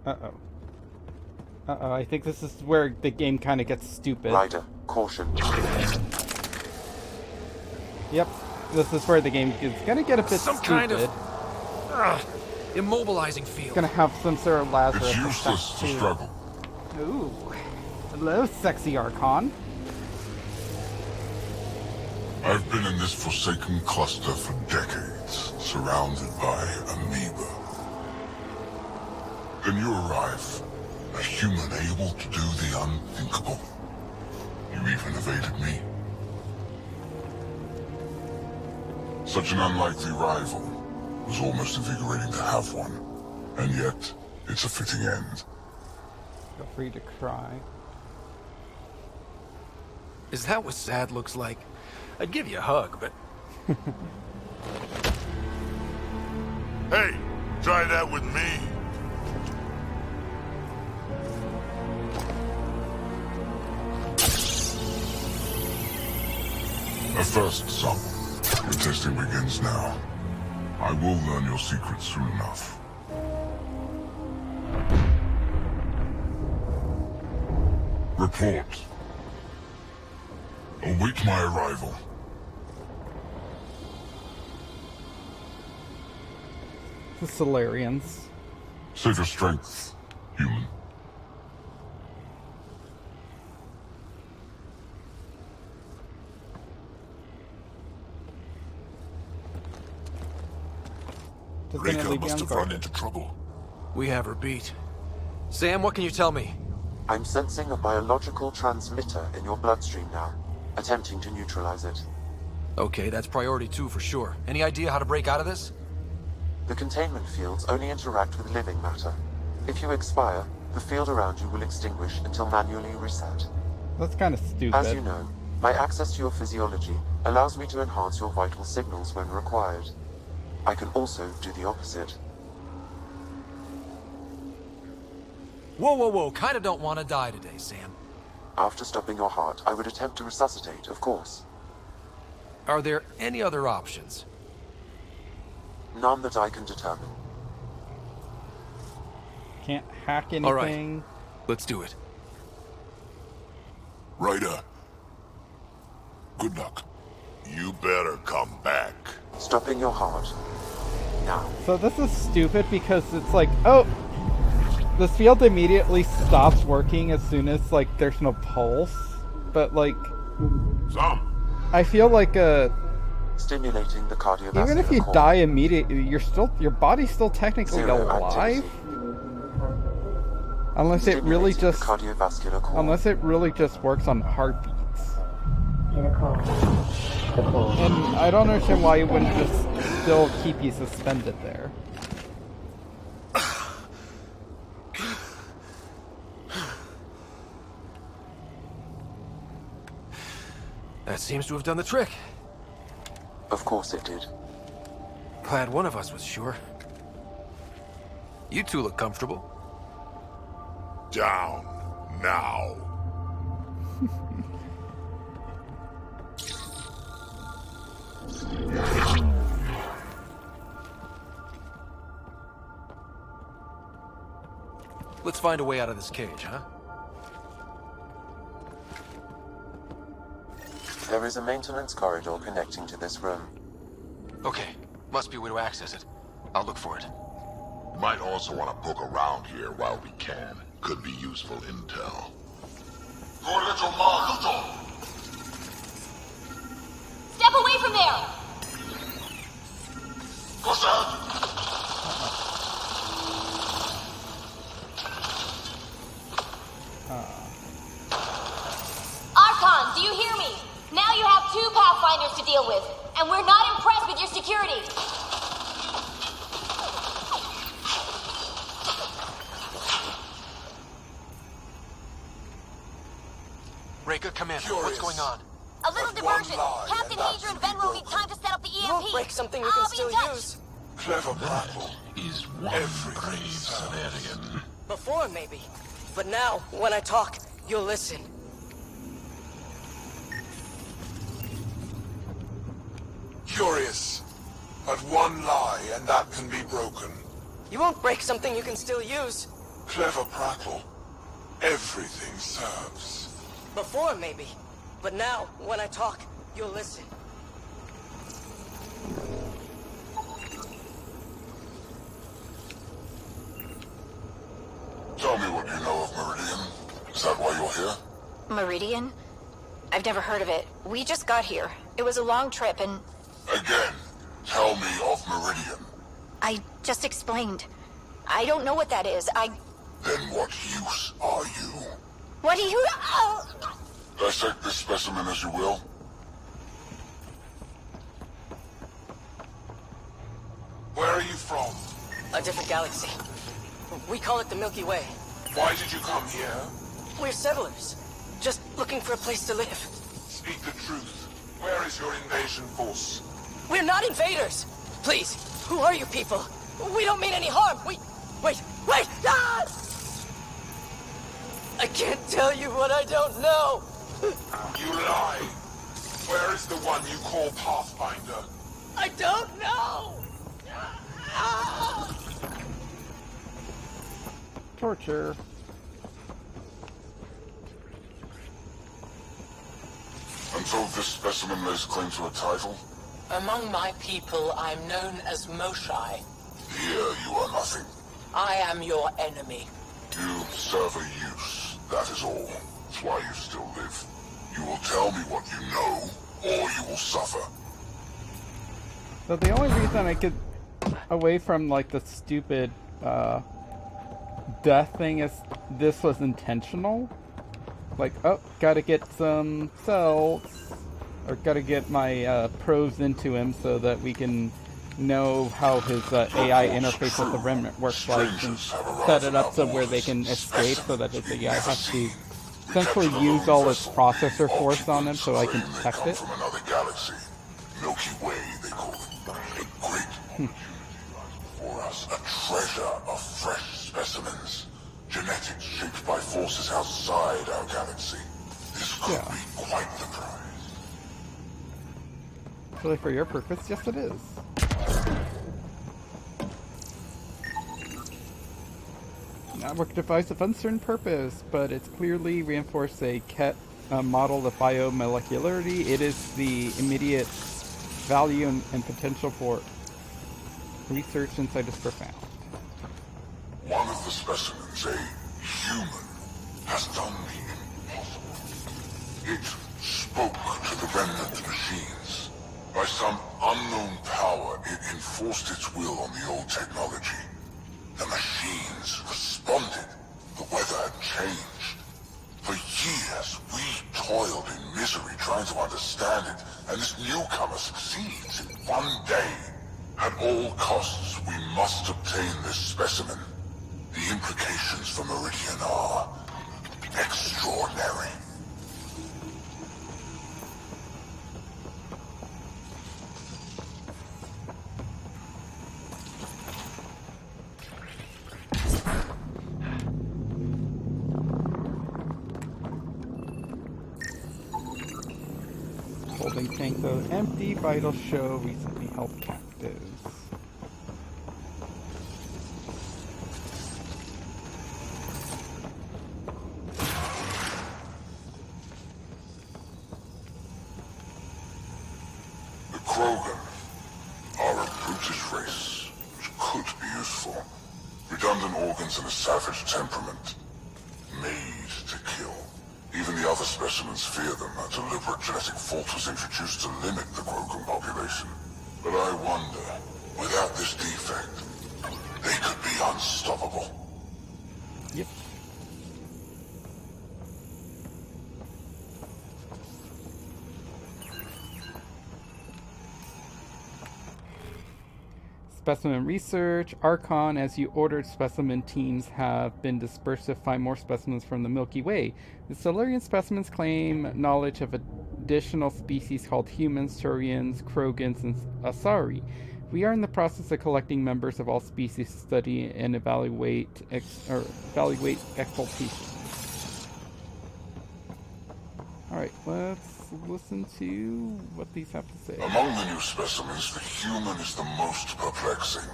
Uh-oh. Uh-oh, I think this is where the game kind of gets stupid. Ryder, caution. Yep, this is where the game is gonna get a bit Some stupid. kind of immobilizing It's field. gonna have some sort of Lazarus It's effect useless to too. struggle. Ooh. Hello, sexy Archon. I've been in this forsaken cluster for decades, surrounded by amoeba. Then you arrive, a human able to do the unthinkable. You even evaded me. Such an unlikely rival. It was almost invigorating to have one. And yet, it's a fitting end. Feel free to cry. Is that what sad looks like? I'd give you a hug, but... Hey, try that with me. A first, son. Your testing begins now. I will learn your secrets soon enough. Report. Await my arrival. The Solarians. Save your strength, human. Rika must have run into trouble. We have her beat. Sam, what can you tell me? I'm sensing a biological transmitter in your bloodstream now, attempting to neutralize it. Okay, that's priority 2 for sure. Any idea how to break out of this? The containment fields only interact with living matter. If you expire, the field around you will extinguish until manually reset. That's kind of stupid. As you know, my access to your physiology allows me to enhance your vital signals when required. I can also do the opposite. Whoa, whoa, whoa. Kinda don't want to die today, Sam. After stopping your heart, I would attempt to resuscitate, of course. Are there any other options? None that I can determine. Can't hack anything. All right. Let's do it. Ryder. Good luck. You better come back. Stopping your heart. Now. So this is stupid because it's like, oh, this field immediately stops working as soon as, like, there's no pulse. But, like, I feel like stimulating the cardiovascular even if you core. die immediately, your body's still technically Zero alive. activity. Unless it really Stimulating the just cardiovascular core. unless it really just works on heartbeats. And I don't understand why you wouldn't just still keep you suspended there. That seems to have done the trick. Of course it did. Glad one of us was sure. You two look comfortable. Down now. Let's find a way out of this cage, huh? There is a maintenance corridor connecting to this room. Okay, must be a way to access it. I'll look for it. Might also want to poke around here while we can. Could be useful intel. Step away from there! Archon, do you hear me? Now you have 2 Pathfinders to deal with, and we're not impressed with your security. Reka, come in. What's going on? A little diversion. Captain Hager and Venro need time to set up the EMP. You won't break something you can still use. Clever prattle is one brave Salarian. Before, maybe. But now, when I talk, you'll listen. Curious. But one lie, and that can be broken. You won't break something you can still use. Clever prattle. Everything serves. Before, maybe. But now, when I talk, you'll listen. Tell me what you know of Meridian. Is that why you're here? Meridian? I've never heard of it. We just got here. It was a long trip and... Again, tell me of Meridian. I just explained. I don't know what that is. Then what use are you? What do you... Oh! Dissect this specimen as you will. Where are you from? A different galaxy. We call it the Milky Way. Why did you come here? We're settlers. Just looking for a place to live. Speak the truth. Where is your invasion force? We're not invaders! Please, who are you people? We don't mean any harm. Wait! Ah! I can't tell you what I don't know. You lie. Where is the one you call Pathfinder? I don't know! Ah! Torture. And so this specimen lays claim to a title? Among my people, I'm known as Moshai. Here you are nothing. I am your enemy. You serve a use, that is all. That's why you still live. You will tell me what you know, or you will suffer. So the only reason I could... away from, like, the stupid, death thing is this was intentional. Like, oh, gotta get some cells, or gotta get my, probes into him so that we can know how his, AI interface with the Remnant works like, and set it up so where they can escape so that his AI has to essentially use all its processor force on him so I can detect it. From another galaxy. Milky Way, they call it. A great for us, a treasure of fresh specimens. Genetics shaped by forces outside our galaxy. This could be quite the prize. Really, for your purpose, yes it is. Network device of uncertain purpose, but it's clearly reinforced a Ket model of biomolecularity. It is the immediate value and potential for research inside is profound. One of the specimens, a human, has done the impossible. It spoke to the remnant machines. By some unknown power, it enforced its will on the old technology. The machines responded. The weather had changed. For years, we toiled in misery trying to understand it, and this newcomer succeeds in one day. At all costs, we must obtain this specimen. The implications for Meridian are extraordinary. Holding tank though empty, vital show recently held captives. The Krogan are a brutish race, which could be useful. Redundant organs and a savage temperament. Made to kill. Even the other specimens fear them. A deliberate genetic fault was introduced to limit the Krogan population. But I wonder, without this defect, they could be unstoppable. Yep. Specimen research. Archon, as you ordered, specimen teams have been dispersed to find more specimens from the Milky Way. The Solarian specimens claim knowledge of additional species called humans, Turians, Krogans, and Asari. We are in the process of collecting members of all species to study and evaluate exaltation. Alright, let's listen to what these have to say. Among the new specimens, the human is the most perplexing.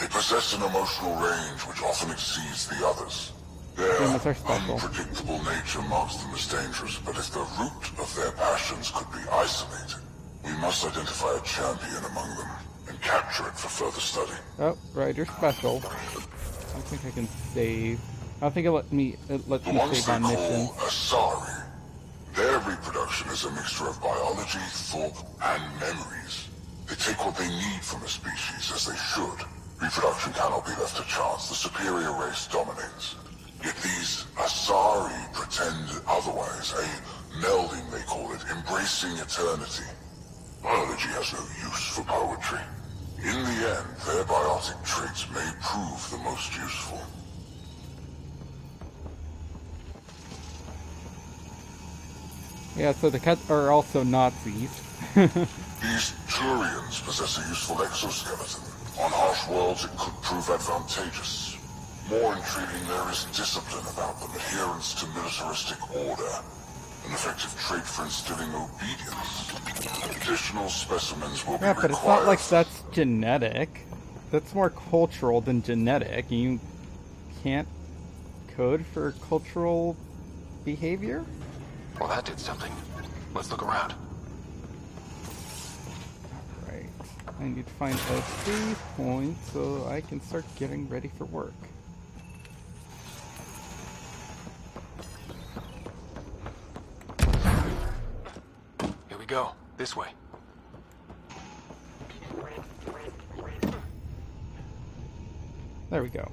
They possess an emotional range which often exceeds the others. Their unpredictable nature marks them as dangerous, but if the root of their passions could be isolated, we must identify a champion among them and capture it for further study. Oh, Rider Special. I don't think I can save. I don't think it lets me save on mission. Asari. Their reproduction is a mixture of biology, thought, and memories. They take what they need from a species, as they should. Reproduction cannot be left to chance. The superior race dominates. Yet these Asari pretend otherwise. A melding, they call it, embracing eternity. Biology has no use for poetry. In the end, their biotic traits may prove the most useful. Yeah, so the cats are also Nazis. These Turians possess a useful exoskeleton. On harsh worlds, it could prove advantageous. More intriguing, there is discipline about them, adherence to militaristic order, an effective trait for instilling obedience. Additional specimens will be required. Yeah, but it's not like that's genetic. That's more cultural than genetic. You can't code for cultural behavior? Well, that did something. Let's look around. Right. I need to find a save point so I can start getting ready for work. Here we go. This way. There we go.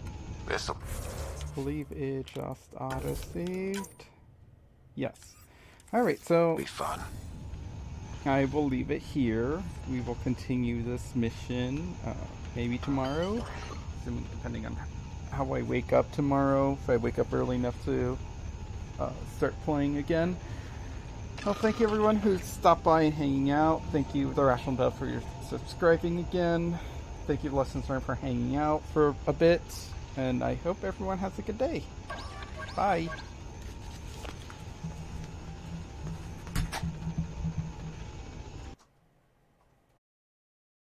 This'll... I believe it just auto-saved. Yes. Alright, so... be fun. I will leave it here. We will continue this mission maybe tomorrow, depending on how I wake up tomorrow. If I wake up early enough to start playing again. Well, thank you everyone who stopped by and hanging out. Thank you, The Rational Dove, for your subscribing again. Thank you, Lessons Learned, for hanging out for a bit. And I hope everyone has a good day. Bye.